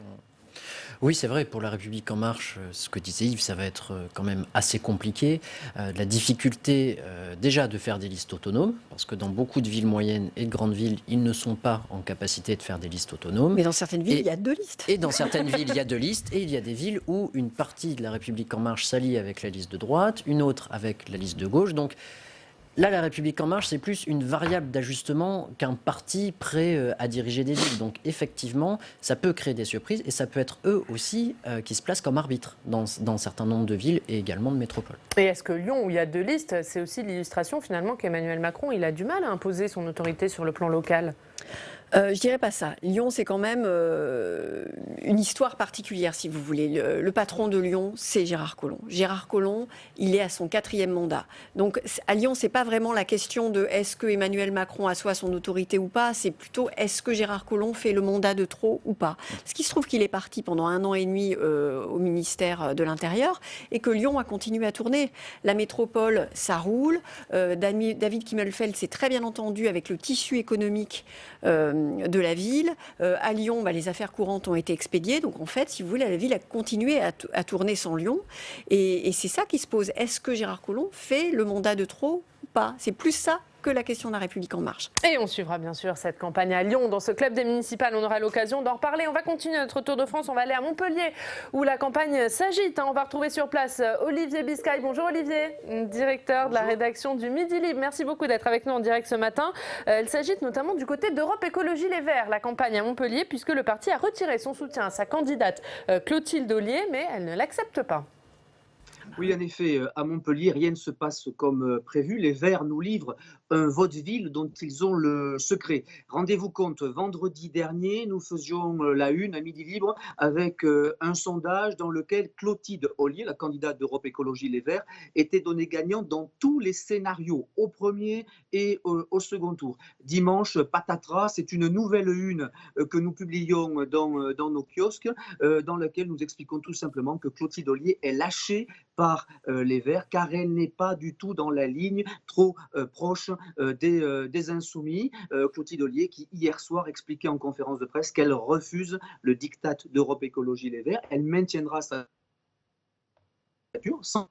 Oui, c'est vrai, pour La République En Marche, ce que disait Yves, ça va être quand même assez compliqué. La difficulté, déjà, de faire des listes autonomes, parce que dans beaucoup de villes moyennes et de grandes villes, ils ne sont pas en capacité de faire des listes autonomes. Mais dans certaines villes, il y a 2 listes. Et dans certaines villes, il y a 2 listes, et il y a des villes où une partie de La République En Marche s'allie avec la liste de droite, une autre avec la liste de gauche. Donc, là, La République En Marche, c'est plus une variable d'ajustement qu'un parti prêt à diriger des villes. Donc, effectivement, ça peut créer des surprises et ça peut être eux aussi qui se placent comme arbitres dans un certain nombre de villes et également de métropoles. Et est-ce que Lyon, où il y a 2 listes, c'est aussi l'illustration finalement qu'Emmanuel Macron, il a du mal à imposer son autorité sur le plan local ? Je dirais pas ça. Lyon, c'est quand même une histoire particulière, si vous voulez. Le patron de Lyon, c'est Gérard Collomb. Gérard Collomb, il est à son 4e mandat. Donc, à Lyon, c'est pas vraiment la question de est-ce que Emmanuel Macron assoit son autorité ou pas. C'est plutôt est-ce que Gérard Collomb fait le mandat de trop ou pas. Parce qu'il se trouve qu'il est parti pendant 1 an et demi au ministère de l'Intérieur et que Lyon a continué à tourner. La métropole, ça roule. David Kimmelfeld s'est très bien entendu avec le tissu économique de la ville. À Lyon, les affaires courantes ont été expédiées. Donc, en fait, si vous voulez, la ville a continué à tourner sans Lyon. Et c'est ça qui se pose. Est-ce que Gérard Collomb fait le mandat de trop ou pas ? C'est plus ça que la question de la République En Marche. Et on suivra bien sûr cette campagne à Lyon. Dans ce club des municipales, on aura l'occasion d'en reparler. On va continuer notre tour de France. On va aller à Montpellier où la campagne s'agite. On va retrouver sur place Olivier Biscay. Bonjour Olivier, directeur de la rédaction du Midi Libre. Merci beaucoup d'être avec nous en direct ce matin. Elle s'agite notamment du côté d'Europe Écologie Les Verts, la campagne à Montpellier, puisque le parti a retiré son soutien à sa candidate Clotilde Ollier, mais elle ne l'accepte pas. Oui, en effet, à Montpellier, rien ne se passe comme prévu. Les Verts nous livrent un vaudeville dont ils ont le secret. Rendez-vous compte, vendredi dernier, nous faisions la une à Midi Libre avec un sondage dans lequel Clotilde Ollier, la candidate d'Europe Écologie Les Verts, était donnée gagnante dans tous les scénarios, au premier et au second tour. Dimanche, patatras, c'est une nouvelle une que nous publions dans nos kiosques, dans laquelle nous expliquons tout simplement que Clotilde Ollier est lâchée par les Verts, car elle n'est pas du tout dans la ligne trop proche des Insoumis. Clotilde Ollier qui hier soir expliquait en conférence de presse qu'elle refuse le diktat d'Europe Écologie Les Verts. Elle maintiendra sa candidature sans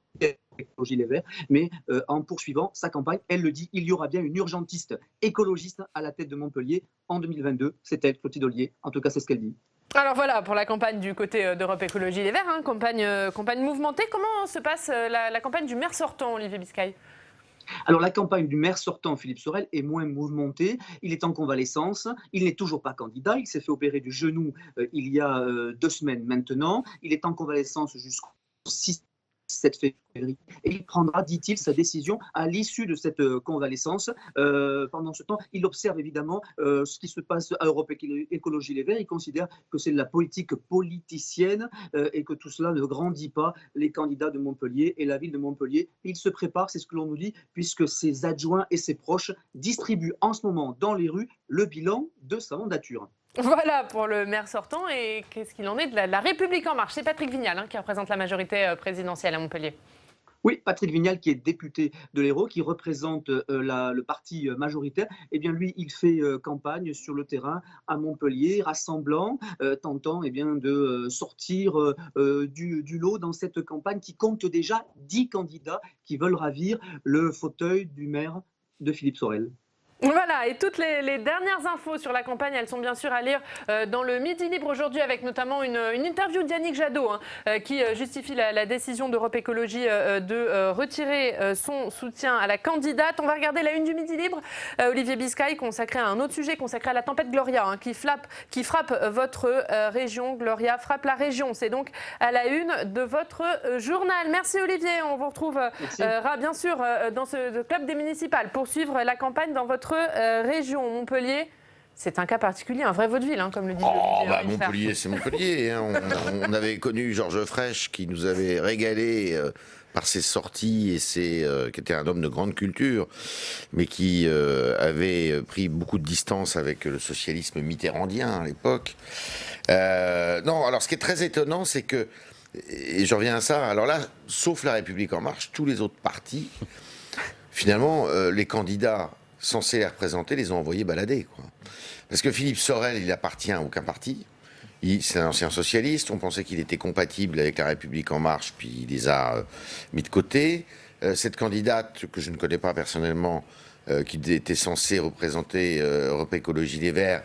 Écologie Les Verts, mais en poursuivant sa campagne, elle le dit, il y aura bien une urgentiste écologiste à la tête de Montpellier en 2022. C'est elle, Clotilde Ollier. En tout cas, c'est ce qu'elle dit. Alors voilà, pour la campagne du côté d'Europe Écologie Les Verts, hein, campagne mouvementée. Comment se passe la campagne du maire sortant, Olivier Biscay ? Alors la campagne du maire sortant, Philippe Sorel, est moins mouvementée. Il est en convalescence. Il n'est toujours pas candidat. Il s'est fait opérer du genou il y a 2 semaines maintenant. Il est en convalescence jusqu'au 7 février. Et il prendra, dit-il, sa décision à l'issue de cette convalescence. Pendant ce temps, il observe évidemment ce qui se passe à Europe Écologie Les Verts. Il considère que c'est de la politique politicienne et que tout cela ne grandit pas les candidats de Montpellier et la ville de Montpellier. Il se prépare, c'est ce que l'on nous dit, puisque ses adjoints et ses proches distribuent en ce moment dans les rues le bilan de sa mandature. Voilà pour le maire sortant. Et qu'est-ce qu'il en est de la République En Marche ? C'est Patrick Vignal qui représente la majorité présidentielle à Montpellier. Oui, Patrick Vignal, qui est député de l'Hérault, qui représente le parti majoritaire, eh bien lui, il fait campagne sur le terrain à Montpellier, rassemblant, tentant de sortir du lot dans cette campagne qui compte déjà 10 candidats qui veulent ravir le fauteuil du maire de Philippe Sorel. Voilà, et toutes les dernières infos sur la campagne, elles sont bien sûr à lire dans le Midi Libre aujourd'hui, avec notamment une interview d'Yannick Jadot qui justifie la décision d'Europe Écologie de retirer son soutien à la candidate. On va regarder la une du Midi Libre, Olivier Biscay, consacré à un autre sujet, consacré à la tempête Gloria, qui frappe votre région. Gloria frappe la région, c'est donc à la une de votre journal. Merci Olivier, on vous retrouvera bien sûr dans ce club des municipales pour suivre la campagne dans votre région. Montpellier, c'est un cas particulier, un vrai vaudeville, comme le dit Montpellier, c'est Montpellier. On avait connu Georges Frêche qui nous avait régalé par ses sorties et qui était un homme de grande culture, mais qui avait pris beaucoup de distance avec le socialisme mitterrandien à l'époque. Non, alors ce qui est très étonnant, c'est que, et je reviens à ça, alors là, sauf la République En Marche, tous les autres partis, finalement, les candidats censés les représenter les ont envoyés balader, quoi. Parce que Philippe Sorel, il appartient à aucun parti. C'est un ancien socialiste. On pensait qu'il était compatible avec la République En Marche, puis il les a mis de côté. Cette candidate, que je ne connais pas personnellement, qui était censée représenter Europe Écologie Les Verts,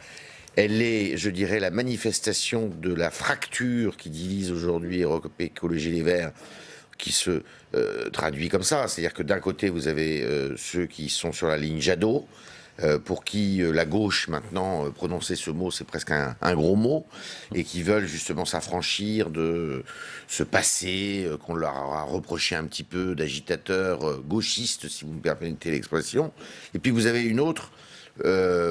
elle est, je dirais, la manifestation de la fracture qui divise aujourd'hui Europe Écologie Les Verts, qui se traduit comme ça. C'est-à-dire que d'un côté, vous avez ceux qui sont sur la ligne Jadot, pour qui la gauche, maintenant, prononcer ce mot, c'est presque un gros mot, et qui veulent justement s'affranchir de ce passé qu'on leur a reproché un petit peu d'agitateurs gauchistes, si vous me permettez l'expression. Et puis vous avez une autre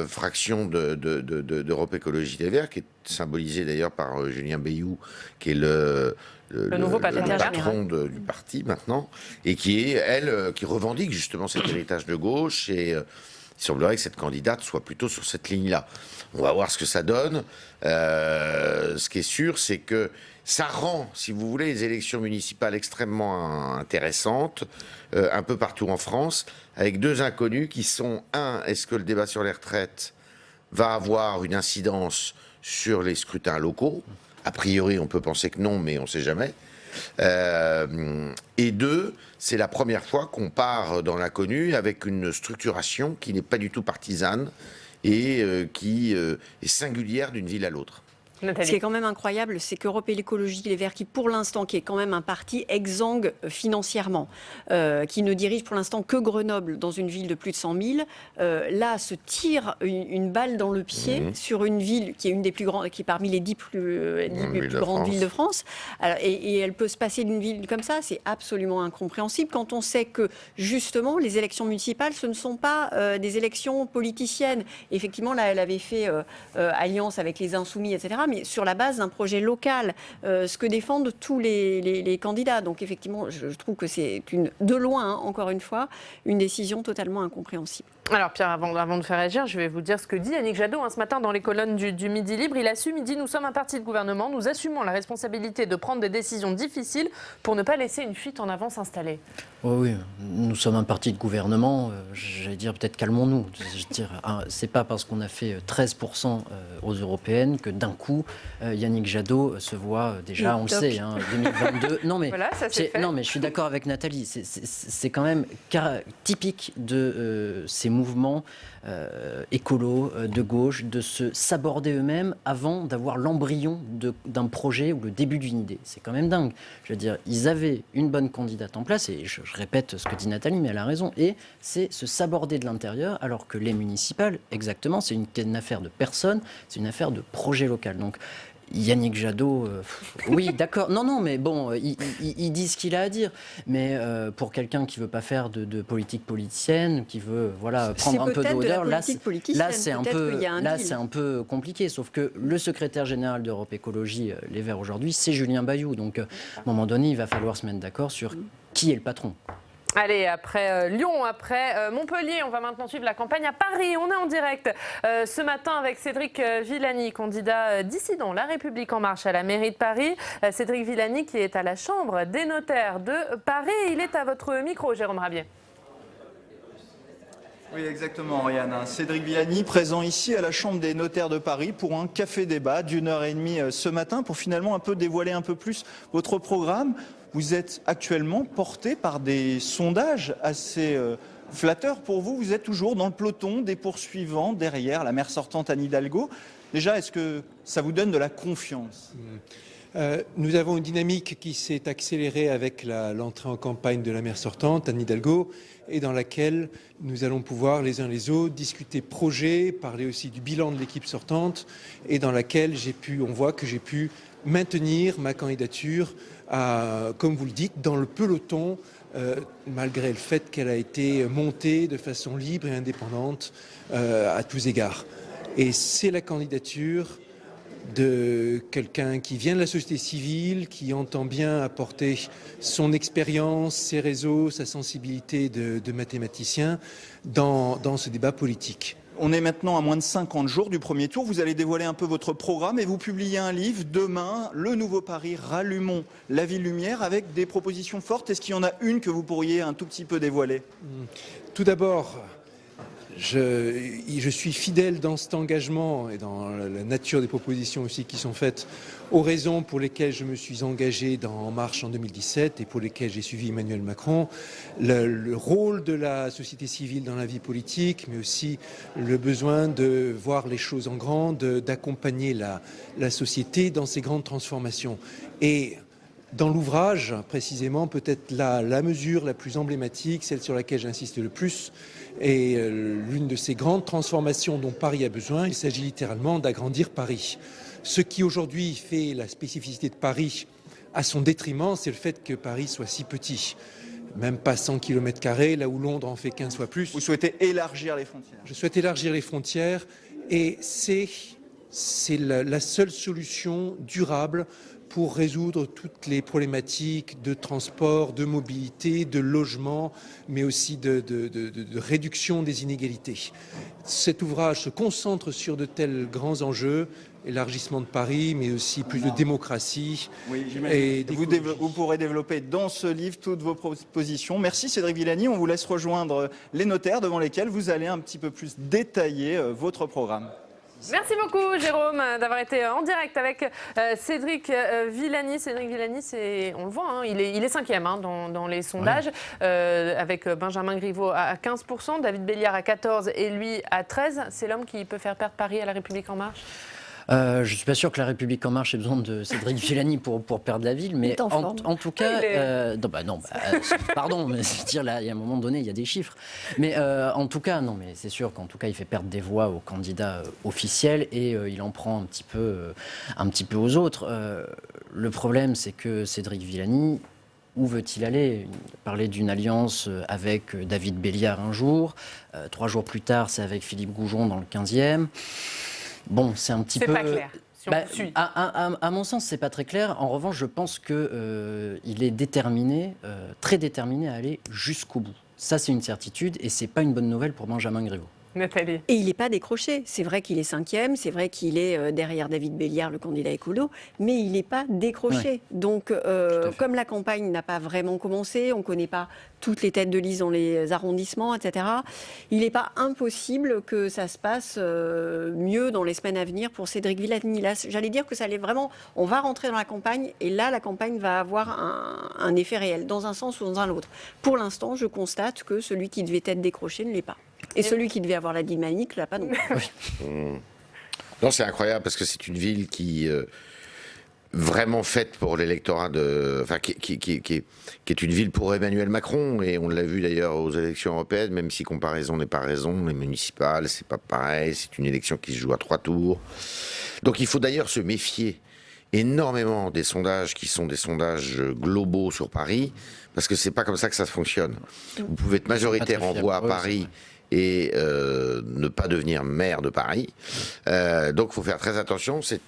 fraction d'Europe Écologie Les Verts, qui est symbolisée d'ailleurs par Julien Bayou, qui est le nouveau patron du parti maintenant, et qui est, elle, qui revendique justement cet héritage de gauche, et il semblerait que cette candidate soit plutôt sur cette ligne-là. On va voir ce que ça donne. Ce qui est sûr, c'est que ça rend, si vous voulez, les élections municipales extrêmement intéressantes, un peu partout en France, avec 2 inconnus qui sont, est-ce que le débat sur les retraites va avoir une incidence sur les scrutins locaux ? A priori, on peut penser que non, mais on ne sait jamais. Et deux, c'est la première fois qu'on part dans l'inconnu avec une structuration qui n'est pas du tout partisane et qui est singulière d'une ville à l'autre. Ce qui est quand même incroyable, c'est qu'Europe Écologie Les Verts, qui pour l'instant, qui est quand même un parti exsangue financièrement, qui ne dirige pour l'instant que Grenoble dans une ville de plus de 100 000, là se tire une balle dans le pied sur une ville qui est une des plus grandes, qui est parmi les 10 plus grandes villes de France. Alors, et elle peut se passer d'une ville comme ça, c'est absolument incompréhensible quand on sait que justement les élections municipales, ce ne sont pas des élections politiciennes. Effectivement, là, elle avait fait alliance avec les Insoumis, etc. Mais sur la base d'un projet local, ce que défendent tous les candidats. Donc effectivement, je trouve que c'est de loin, hein, encore une fois, une décision totalement incompréhensible. Alors Pierre, avant de faire réagir, je vais vous dire ce que dit Yannick Jadot ce matin dans les colonnes du Midi Libre. Il assume, il dit « Nous sommes un parti de gouvernement, nous assumons la responsabilité de prendre des décisions difficiles pour ne pas laisser une fuite en avant s'installer. » Oui, nous sommes un parti de gouvernement, j'allais dire peut-être calmons-nous. C'est pas parce qu'on a fait 13% aux européennes que d'un coup, Yannick Jadot se voit déjà, on le sait, 2022. Non mais, voilà, ça c'est fait. Non mais je suis d'accord avec Nathalie, c'est quand même typique de ces mouvements écolos de gauche de se saborder eux-mêmes avant d'avoir l'embryon d'un projet ou le début d'une idée. C'est quand même dingue. Je veux dire, ils avaient une bonne candidate en place, et je répète ce que dit Nathalie, mais elle a raison, et c'est se saborder de l'intérieur, alors que les municipales, exactement, c'est une affaire de personne, c'est une affaire de projet local. Donc, Yannick Jadot, oui, d'accord. Non, mais bon, il dit ce qu'il a à dire. Mais pour quelqu'un qui veut pas faire de politique politicienne, qui veut prendre un peu d'odeur, là, c'est un peu compliqué. Sauf que le secrétaire général d'Europe Écologie Les Verts aujourd'hui, c'est Julien Bayou. Donc, à un moment donné, il va falloir se mettre d'accord sur qui est le patron. Allez, après Lyon, après Montpellier, on va maintenant suivre la campagne à Paris. On est en direct ce matin avec Cédric Villani, candidat dissident La République En Marche à la mairie de Paris. Cédric Villani qui est à la Chambre des notaires de Paris. Il est à votre micro, Jérôme Rabier. Oui, exactement, Oriane. Cédric Villani, présent ici à la Chambre des notaires de Paris pour un café-débat d'1h30 ce matin pour finalement un peu dévoiler un peu plus votre programme. Vous êtes actuellement porté par des sondages assez flatteurs pour vous. Vous êtes toujours dans le peloton des poursuivants derrière la maire sortante Anne Hidalgo. Déjà, est-ce que ça vous donne de la confiance ? Nous avons une dynamique qui s'est accélérée avec l'entrée en campagne de la maire sortante, Anne Hidalgo, et dans laquelle nous allons pouvoir les uns les autres discuter projets, parler aussi du bilan de l'équipe sortante, et dans laquelle on voit que j'ai pu maintenir ma candidature comme vous le dites, dans le peloton, malgré le fait qu'elle a été montée de façon libre et indépendante à tous égards. Et c'est la candidature de quelqu'un qui vient de la société civile, qui entend bien apporter son expérience, ses réseaux, sa sensibilité de mathématicien dans ce débat politique. On est maintenant à moins de 50 jours du premier tour. Vous allez dévoiler un peu votre programme et vous publiez un livre demain, Le Nouveau Paris, rallumons la ville lumière, avec des propositions fortes. Est-ce qu'il y en a une que vous pourriez un tout petit peu dévoiler ? Tout d'abord, je suis fidèle dans cet engagement et dans la nature des propositions aussi qui sont faites aux raisons pour lesquelles je me suis engagé dans En Marche en 2017 et pour lesquelles j'ai suivi Emmanuel Macron. Le rôle de la société civile dans la vie politique, mais aussi le besoin de voir les choses en grand, d'accompagner la société dans ces grandes transformations. Et dans l'ouvrage, précisément, peut-être la mesure la plus emblématique, celle sur laquelle j'insiste le plus, est l'une de ces grandes transformations dont Paris a besoin. Il s'agit littéralement d'agrandir Paris. Ce qui aujourd'hui fait la spécificité de Paris à son détriment, c'est le fait que Paris soit si petit. Même pas 100 km², là où Londres en fait 15 fois plus. Vous souhaitez élargir les frontières ? Je souhaite élargir les frontières et c'est la seule solution durable pour résoudre toutes les problématiques de transport, de mobilité, de logement, mais aussi de réduction des inégalités. Cet ouvrage se concentre sur de tels grands enjeux, élargissement de Paris, mais aussi plus de démocratie. Oui, j'imagine. Vous pourrez développer dans ce livre toutes vos propositions. Merci Cédric Villani. On vous laisse rejoindre les notaires devant lesquels vous allez un petit peu plus détailler votre programme. Merci beaucoup Jérôme d'avoir été en direct avec Cédric Villani. Cédric Villani, on le voit, hein, il est 5e hein, dans les sondages, avec Benjamin Griveaux à 15%, David Béliard à 14% et lui à 13%. C'est l'homme qui peut faire perdre Paris à La République En Marche? Je ne suis pas sûr que La République En Marche ait besoin de Cédric Villani pour perdre la ville, mais en tout cas, pardon, mais dire là, il y a un moment donné, il y a des chiffres. Mais en tout cas, non, mais c'est sûr qu'en tout cas, il fait perdre des voix aux candidats officiels et il en prend un petit peu aux autres. Le problème, c'est que Cédric Villani, où veut-il aller? Il parlait d'une alliance avec David Béliard un jour, 3 jours plus tard, c'est avec Philippe Goujon dans le 15e. Bon, c'est un petit peu... C'est pas clair, si on suit. À mon sens, c'est pas très clair. En revanche, je pense qu'il est déterminé, très déterminé à aller jusqu'au bout. Ça, c'est une certitude et c'est pas une bonne nouvelle pour Benjamin Griveaux. Nathalie. Et il n'est pas décroché. C'est vrai qu'il est 5e, c'est vrai qu'il est derrière David Béliard, le candidat écolo, mais il n'est pas décroché. Ouais. Donc, comme la campagne n'a pas vraiment commencé, on ne connaît pas toutes les têtes de liste dans les arrondissements, etc., il n'est pas impossible que ça se passe mieux dans les semaines à venir pour Cédric Villani. Là, j'allais dire que ça allait vraiment... On va rentrer dans la campagne et là, la campagne va avoir un effet réel, dans un sens ou dans un autre. Pour l'instant, je constate que celui qui devait être décroché ne l'est pas. Et celui qui devait avoir la dynamique, là, pas non plus. Non, c'est incroyable parce que c'est une ville qui vraiment faite pour l'électorat enfin, qui est une ville pour Emmanuel Macron, et on l'a vu d'ailleurs aux élections européennes, même si comparaison n'est pas raison, les municipales, c'est pas pareil, c'est une élection qui se joue à 3 tours. Donc il faut d'ailleurs se méfier énormément des sondages qui sont des sondages globaux sur Paris, parce que c'est pas comme ça que ça fonctionne. Vous pouvez être majoritaire en voix à Paris et ne pas devenir maire de Paris. Donc il faut faire très attention. C'est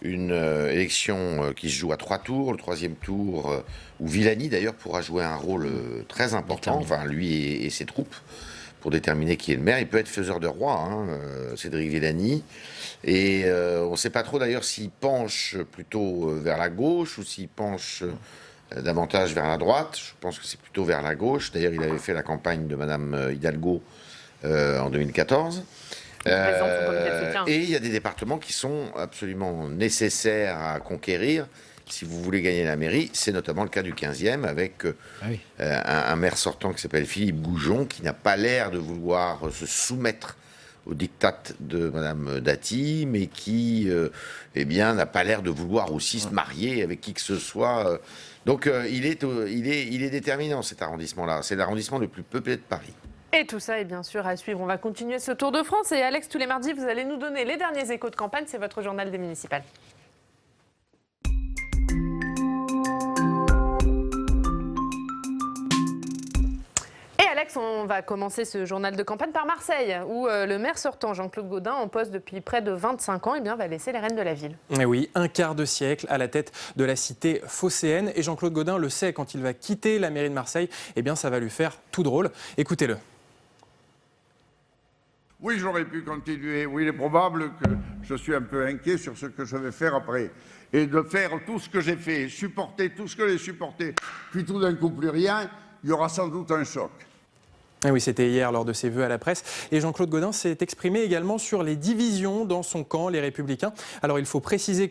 une élection qui se joue à 3 tours. Le 3e tour, où Villani d'ailleurs pourra jouer un rôle très important, enfin lui et ses troupes, pour déterminer qui est le maire. Il peut être faiseur de roi, hein, Cédric Villani. Et on ne sait pas trop d'ailleurs s'il penche plutôt vers la gauche ou s'il penche davantage vers la droite. Je pense que c'est plutôt vers la gauche. D'ailleurs, il avait fait la campagne de Madame Hidalgo en 2014. Et il y a des départements qui sont absolument nécessaires à conquérir si vous voulez gagner la mairie. C'est notamment le cas du 15e avec un maire sortant qui s'appelle Philippe Goujon, qui n'a pas l'air de vouloir se soumettre au diktat de Madame Dati, mais qui n'a pas l'air de vouloir aussi se marier avec qui que ce soit. Donc il est déterminant, cet arrondissement-là. C'est l'arrondissement le plus peuplé de Paris. Et tout ça est bien sûr à suivre. On va continuer ce Tour de France. Et Alex, tous les mardis, vous allez nous donner les derniers échos de campagne. C'est votre journal des municipales. Et Alex, on va commencer ce journal de campagne par Marseille, où le maire sortant, Jean-Claude Gaudin, en poste depuis près de 25 ans, va laisser les rênes de la ville. Et oui, un quart de siècle à la tête de la cité phocéenne. Et Jean-Claude Gaudin le sait, quand il va quitter la mairie de Marseille, ça va lui faire tout drôle. Écoutez-le. Oui, j'aurais pu continuer. Oui, il est probable que je suis un peu inquiet sur ce que je vais faire après. Et de faire tout ce que j'ai fait, supporter tout ce que j'ai supporté, puis tout d'un coup plus rien, il y aura sans doute un choc. Et oui, c'était hier lors de ses vœux à la presse. Et Jean-Claude Gaudin s'est exprimé également sur les divisions dans son camp, les Républicains. Alors il faut préciser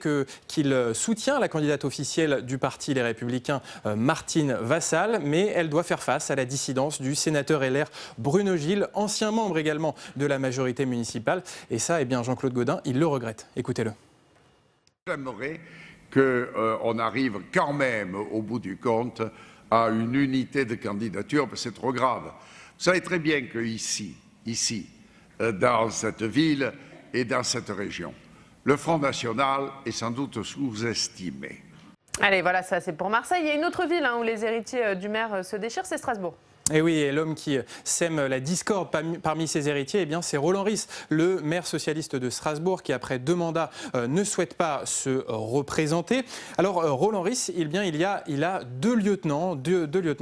qu'il soutient la candidate officielle du parti Les Républicains, Martine Vassal, mais elle doit faire face à la dissidence du sénateur LR Bruno Gilles, ancien membre également de la majorité municipale. Et ça, Jean-Claude Gaudin, il le regrette. Écoutez-le. J'aimerais qu'on arrive quand même, au bout du compte, à une unité de candidature, parce que c'est trop grave. Vous savez très bien qu'ici, dans cette ville et dans cette région, le Front National est sans doute sous-estimé. Allez, voilà, ça c'est pour Marseille. Il y a une autre ville où les héritiers du maire se déchirent, c'est Strasbourg. Et oui, et l'homme qui sème la discorde parmi ses héritiers, c'est Roland Ris, le maire socialiste de Strasbourg, qui après 2 mandats ne souhaite pas se représenter. Alors Roland Ris, il a 2 lieutenants,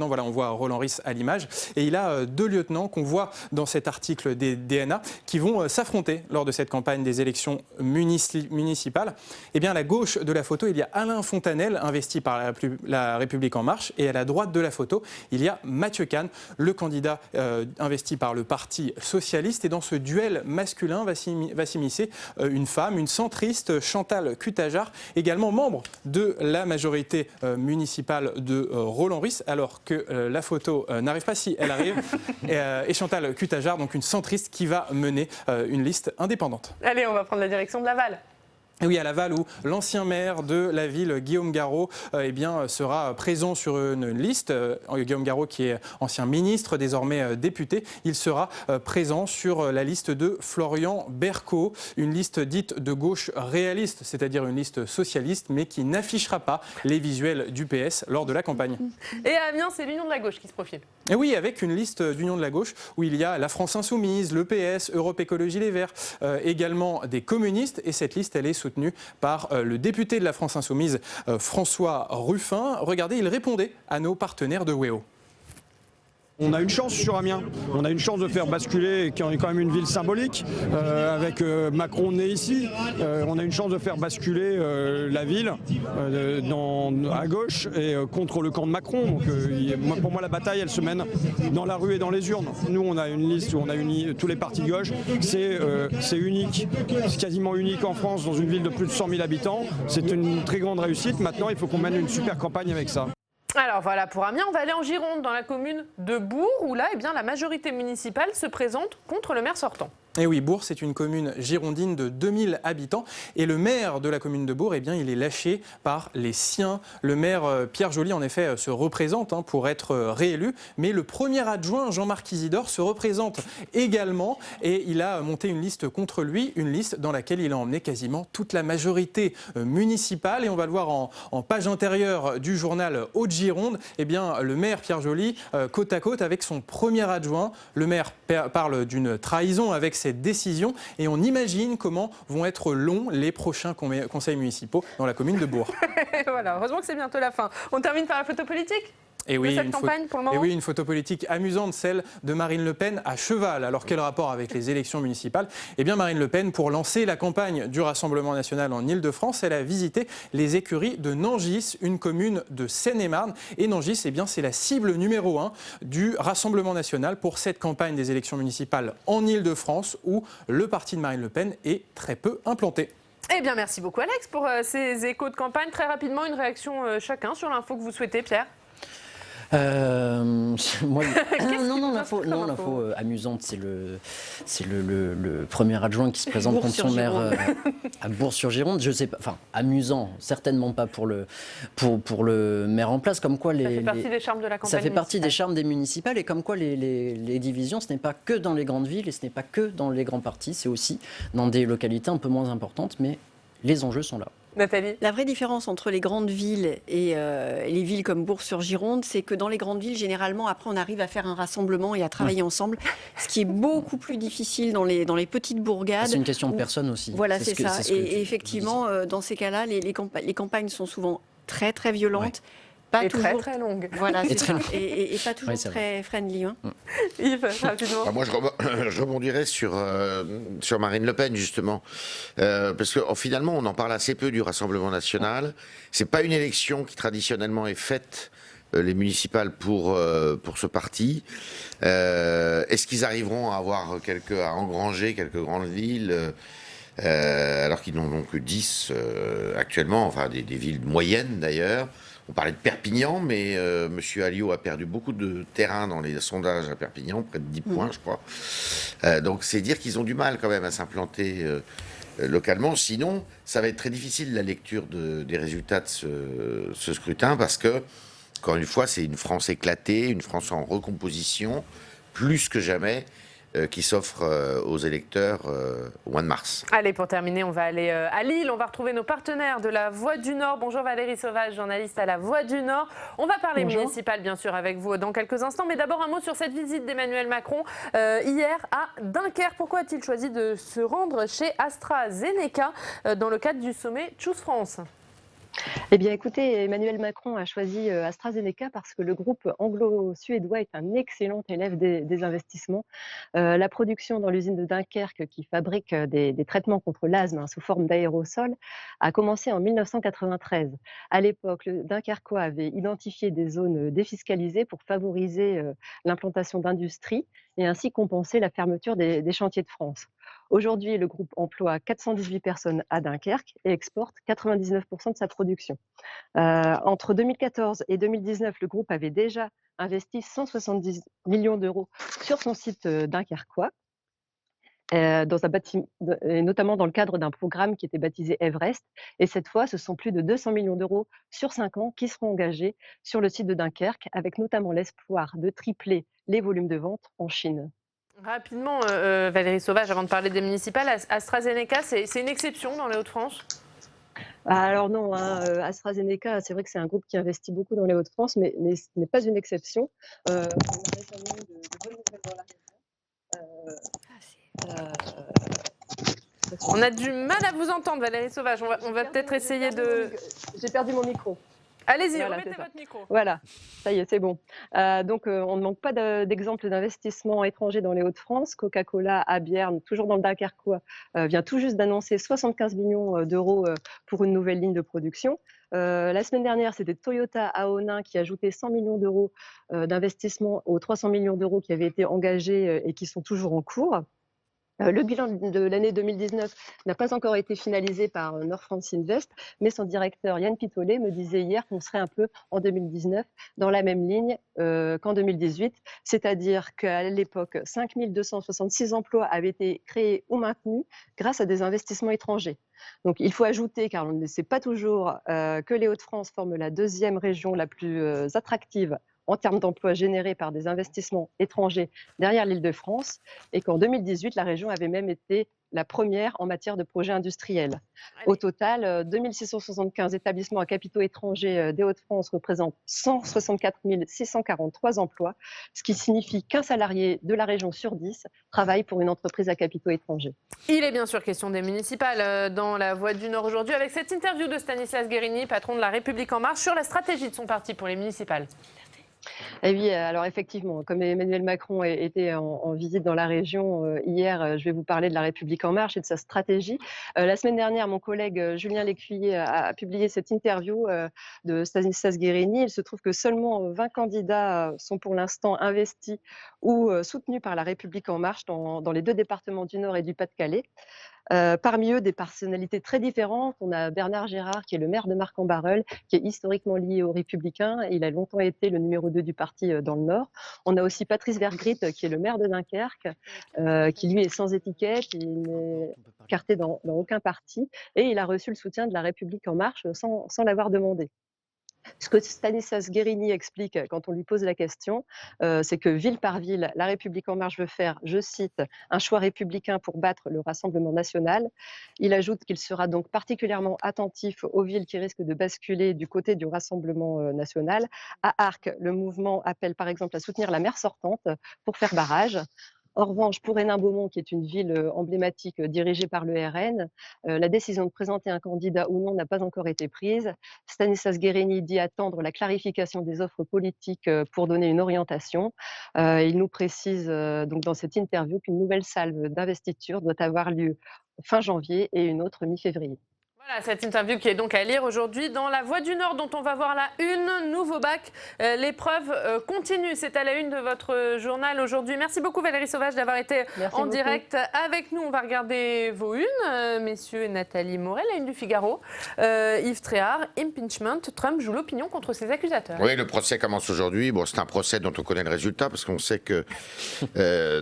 voilà, on voit Roland Ris à l'image, et il a 2 lieutenants qu'on voit dans cet article des DNA qui vont s'affronter lors de cette campagne des élections municipales. À la gauche de la photo, il y a Alain Fontanel, investi par la République En Marche, et à la droite de la photo, il y a Mathieu Kahn, le candidat investi par le Parti socialiste. Et dans ce duel masculin va s'immiscer une femme, une centriste, Chantal Cutajar, également membre de la majorité municipale de Roland-Ris, alors que la photo n'arrive pas, si elle arrive, et Chantal Cutajar, donc une centriste qui va mener une liste indépendante. Allez, on va prendre la direction de Laval. Oui, à Laval, où l'ancien maire de la ville, Guillaume Garot, sera présent sur une liste. Guillaume Garot, qui est ancien ministre, désormais député, il sera présent sur la liste de Florian Bercot, une liste dite de gauche réaliste, c'est-à-dire une liste socialiste, mais qui n'affichera pas les visuels du PS lors de la campagne. Et à Amiens, c'est l'Union de la gauche qui se profile. Et oui, avec une liste d'Union de la gauche où il y a la France Insoumise, le PS, Europe Écologie Les Verts, également des communistes. Et cette liste, elle est soutenue par le député de la France Insoumise, François Ruffin. Regardez, il répondait à nos partenaires de WEO. On a une chance sur Amiens, on a une chance de faire basculer, qui est quand même une ville symbolique, avec Macron né ici, on a une chance de faire basculer la ville à gauche et contre le camp de Macron. Donc, pour moi la bataille elle se mène dans la rue et dans les urnes. Nous on a une liste où on a uni tous les partis de gauche, c'est unique, c'est quasiment unique en France dans une ville de plus de 100 000 habitants, c'est une très grande réussite. Maintenant il faut qu'on mène une super campagne avec ça. Alors voilà, pour Amiens, on va aller en Gironde, dans la commune de Bourg, où là, la majorité municipale se présente contre le maire sortant. Et oui, Bourg, c'est une commune girondine de 2000 habitants. Et le maire de la commune de Bourg, il est lâché par les siens. Le maire Pierre Joly, en effet, se représente pour être réélu. Mais le premier adjoint, Jean-Marc Isidore, se représente également. Et il a monté une liste contre lui, une liste dans laquelle il a emmené quasiment toute la majorité municipale. Et on va le voir en page intérieure du journal Haute-Gironde. Le maire Pierre Joly, côte à côte avec son premier adjoint. Le maire parle d'une trahison avec cette décision et on imagine comment vont être longs les prochains conseils municipaux dans la commune de Bourg. Voilà, heureusement que c'est bientôt la fin. On termine par la photo politique. Et oui, cette campagne pour le moment. Et oui, une photo politique amusante, celle de Marine Le Pen à cheval. Alors quel rapport avec les élections municipales ? Eh bien Marine Le Pen, pour lancer la campagne du Rassemblement national en Ile-de-France, elle a visité les écuries de Nangis, une commune de Seine-et-Marne. Et Nangis, c'est la cible numéro 1 du Rassemblement national pour cette campagne des élections municipales en Ile-de-France, où le parti de Marine LePen est très peu implanté. Eh bien merci beaucoup Alex pour ces échos de campagne. Très rapidement, une réaction chacun sur l'info que vous souhaitez, Pierre. L'info amusante, c'est le premier adjoint qui se présente contre son maire à Bourg-sur-Gironde. Je sais pas, enfin amusant, certainement pas pour le maire en place. Comme quoi ça fait partie des charmes de la campagne. Ça fait partie des charmes des municipales et comme quoi les divisions, ce n'est pas que dans les grandes villes et ce n'est pas que dans les grands partis, c'est aussi dans des localités un peu moins importantes, mais les enjeux sont là. Nathalie ? La vraie différence entre les grandes villes et les villes comme Bourg-sur-Gironde, c'est que dans les grandes villes, généralement, après, on arrive à faire un rassemblement et à travailler ensemble, ce qui est beaucoup plus difficile dans les petites bourgades. C'est une question de personne aussi. Voilà, c'est ça. Et effectivement, dans ces cas-là, les campagnes sont souvent très, très violentes. Pas toujours très longue. Voilà, c'est ça. Et pas toujours très friendly. Hein. Yves, rapidement. Moi, je rebondirais sur Marine Le Pen, justement. Parce que finalement, on en parle assez peu du Rassemblement national. C'est pas une élection qui, traditionnellement, est faite, les municipales, pour ce parti. Est-ce qu'ils arriveront à engranger quelques grandes villes alors qu'ils n'en ont que 10 actuellement, enfin des villes moyennes, d'ailleurs. On parlait de Perpignan, mais M. Alliot a perdu beaucoup de terrain dans les sondages à Perpignan, près de 10 points, je crois. Donc c'est dire qu'ils ont du mal quand même à s'implanter localement. Sinon, ça va être très difficile la lecture des résultats de ce scrutin, parce que, encore une fois, c'est une France éclatée, une France en recomposition, plus que jamais, qui s'offre aux électeurs au mois de mars. Allez, pour terminer, on va aller à Lille. On va retrouver nos partenaires de la Voix du Nord. Bonjour Valérie Sauvage, journaliste à la Voix du Nord. On va parler municipal, bien sûr, avec vous dans quelques instants. Mais d'abord, un mot sur cette visite d'Emmanuel Macron hier à Dunkerque. Pourquoi a-t-il choisi de se rendre chez AstraZeneca dans le cadre du sommet Choose France ? Eh bien, écoutez, Emmanuel Macron a choisi AstraZeneca parce que le groupe anglo-suédois est un excellent élève des investissements. La production dans l'usine de Dunkerque, qui fabrique des traitements contre l'asthme sous forme d'aérosols, a commencé en 1993. À l'époque, le Dunkerquois avait identifié des zones défiscalisées pour favoriser l'implantation d'industries et ainsi compenser la fermeture des chantiers de France. Aujourd'hui, le groupe emploie 418 personnes à Dunkerque et exporte 99% de sa production. Entre 2014 et 2019, le groupe avait déjà investi 170 millions d'euros sur son site dunkerquois, et notamment dans le cadre d'un programme qui était baptisé Everest. Et cette fois, ce sont plus de 200 millions d'euros sur 5 ans qui seront engagés sur le site de Dunkerque, avec notamment l'espoir de tripler les volumes de vente en Chine. Rapidement, Valérie Sauvage, avant de parler des municipales, AstraZeneca, c'est une exception dans les Hauts-de-France ? Alors non, AstraZeneca, c'est vrai que c'est un groupe qui investit beaucoup dans les Hauts-de-France, mais ce n'est pas une exception. On a récemment eu de bonnes nouvelles dans la région. On a du mal à vous entendre, Valérie Sauvage. On va peut-être essayer de... J'ai perdu mon micro. Allez-y, Voilà, remettez votre micro. Voilà, ça y est, c'est bon. Donc, on ne manque pas d'exemples d'investissements étrangers dans les Hauts-de-France. Coca-Cola à Bierne, toujours dans le Dunkerquois, vient tout juste d'annoncer 75 millions d'euros pour une nouvelle ligne de production. La semaine dernière, c'était Toyota à Onnin qui ajoutait 100 millions d'euros d'investissement aux 300 millions d'euros qui avaient été engagés et qui sont toujours en cours. Le bilan de l'année 2019 n'a pas encore été finalisé par Nord France Invest, mais son directeur Yann Pitolet me disait hier qu'on serait un peu en 2019 dans la même ligne qu'en 2018, c'est-à-dire qu'à l'époque, 5 266 emplois avaient été créés ou maintenus grâce à des investissements étrangers. Donc il faut ajouter, car on ne sait pas toujours, que les Hauts-de-France forment la deuxième région la plus attractive en termes d'emplois générés par des investissements étrangers derrière l'Île-de-France, et qu'en 2018, la région avait même été la première en matière de projets industriels. Au total, 2675 établissements à capitaux étrangers des Hauts-de-France représentent 164 643 emplois, ce qui signifie qu'un salarié de la région sur 10 travaille pour une entreprise à capitaux étrangers. Il est bien sûr question des municipales dans La Voix du Nord aujourd'hui, avec cette interview de Stanislas Guerini, patron de La République En Marche, sur la stratégie de son parti pour les municipales. Et oui, alors effectivement, comme Emmanuel Macron était en visite dans la région hier, je vais vous parler de La République En Marche et de sa stratégie. La semaine dernière, mon collègue Julien Lécuyer a publié cette interview de Stanislas Guerini. Il se trouve que seulement 20 candidats sont pour l'instant investis ou soutenus par La République En Marche dans les deux départements du Nord et du Pas-de-Calais. Parmi eux, des personnalités très différentes. On a Bernard Gérard, qui est le maire de Marcq-en-Barœul, qui est historiquement lié aux Républicains. Il a longtemps été le numéro 2 du parti dans le Nord. On a aussi Patrice Vergrit, qui est le maire de Dunkerque, qui lui est sans étiquette, il n'est écarté dans aucun parti, et il a reçu le soutien de La République En Marche sans l'avoir demandé. Ce que Stanislas Guerini explique quand on lui pose la question, c'est que ville par ville, La République En Marche veut faire, je cite, un choix républicain pour battre le Rassemblement national. Il ajoute qu'il sera donc particulièrement attentif aux villes qui risquent de basculer du côté du Rassemblement national. À Arques, le mouvement appelle par exemple à soutenir la maire sortante pour faire barrage. En revanche, pour Hénin-Beaumont, qui est une ville emblématique dirigée par le RN, la décision de présenter un candidat ou non n'a pas encore été prise. Stanislas Guerini dit attendre la clarification des offres politiques pour donner une orientation. Il nous précise donc dans cette interview qu'une nouvelle salve d'investiture doit avoir lieu fin janvier et une autre mi-février. Voilà, cette interview qui est donc à lire aujourd'hui dans La Voix du Nord, dont on va voir la une, nouveau bac. L'épreuve continue, c'est à la une de votre journal aujourd'hui. Merci beaucoup Valérie Sauvage d'avoir été en direct avec nous. On va regarder vos unes, messieurs. Nathalie Morel, la une du Figaro. Yves Tréhard, impeachment, Trump joue l'opinion contre ses accusateurs. Oui, le procès commence aujourd'hui. Bon, c'est un procès dont on connaît le résultat, parce qu'on sait que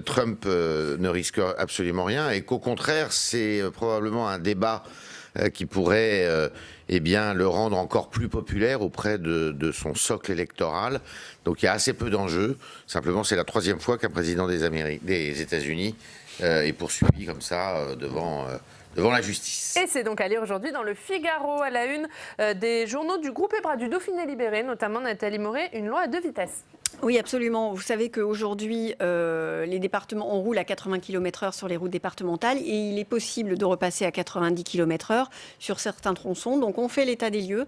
Trump ne risque absolument rien, et qu'au contraire, c'est probablement un débat qui pourrait le rendre encore plus populaire auprès de son socle électoral. Donc il y a assez peu d'enjeux. Simplement, c'est la troisième fois qu'un président des États-Unis est poursuivi comme ça devant la justice. Et c'est donc à lire aujourd'hui dans le Figaro, à la une des journaux du groupe Ebra, du Dauphiné libéré, notamment Nathalie Morel, une loi à deux vitesses. Oui, absolument. Vous savez qu'aujourd'hui, les départements, on roule à 80 km/h sur les routes départementales et il est possible de repasser à 90 km/h sur certains tronçons. Donc on fait l'état des lieux,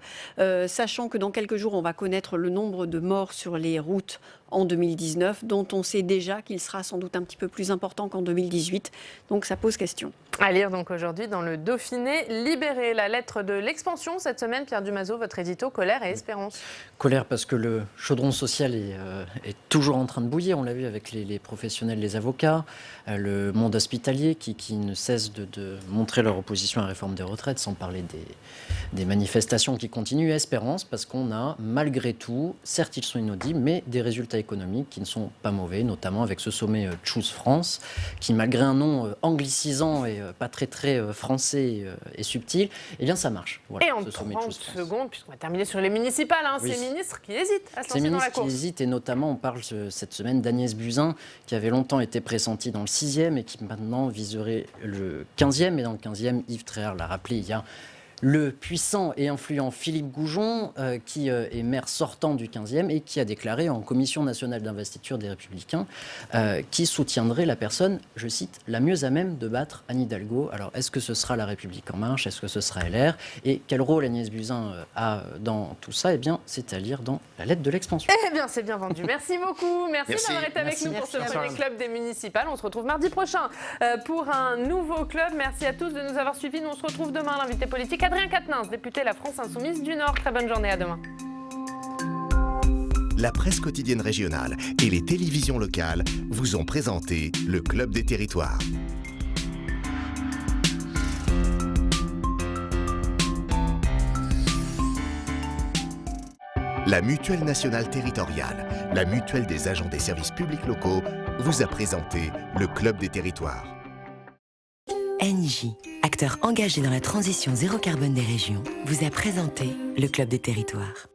sachant que dans quelques jours, on va connaître le nombre de morts sur les routes en 2019, dont on sait déjà qu'il sera sans doute un petit peu plus important qu'en 2018. Donc ça pose question. À lire donc aujourd'hui dans le Dauphiné Libéré, la lettre de l'expansion cette semaine. Pierre Dumazeau, votre édito, colère et espérance. Colère parce que le chaudron social est toujours en train de bouillir, on l'a vu avec les professionnels, les avocats, le monde hospitalier qui ne cesse de montrer leur opposition à la réforme des retraites, sans parler des manifestations qui continuent. Et espérance parce qu'on a malgré tout, certes ils sont inaudibles, mais des résultats économiques qui ne sont pas mauvais, notamment avec ce sommet Choose France, qui malgré un nom anglicisant et pas très français et subtil, eh bien ça marche. Voilà, et en 30 secondes, puisqu'on va terminer sur les municipales, oui. Ces ministres qui hésitent à se lancer dans la course. Qui hésitent, et notamment on parle cette semaine d'Agnès Buzyn, qui avait longtemps été pressentie dans le 6e et qui maintenant viserait le 15e. Et dans le 15e, Yves Tréhard l'a rappelé, il y a le puissant et influent Philippe Goujon, qui est maire sortant du 15e et qui a déclaré en commission nationale d'investiture des Républicains qui soutiendrait la personne, je cite, la mieux à même de battre Anne Hidalgo. Alors, est-ce que ce sera La République En Marche? Est-ce que ce sera LR? Et quel rôle Agnès Buzyn a dans tout ça? Eh bien, c'est à lire dans la lettre de l'expansion. Eh bien, c'est bien vendu. Merci beaucoup. Merci d'avoir été avec nous pour ce premier club des municipales. On se retrouve mardi prochain pour un nouveau club. Merci à tous de nous avoir suivis. Nous, on se retrouve demain. L'invité politique Adrien Quatennens, député La France Insoumise du Nord. Très bonne journée, à demain. La presse quotidienne régionale et les télévisions locales vous ont présenté le Club des territoires. La Mutuelle nationale territoriale, la mutuelle des agents des services publics locaux, vous a présenté le Club des territoires. NJ, acteur engagé dans la transition zéro carbone des régions, vous a présenté le Club des territoires.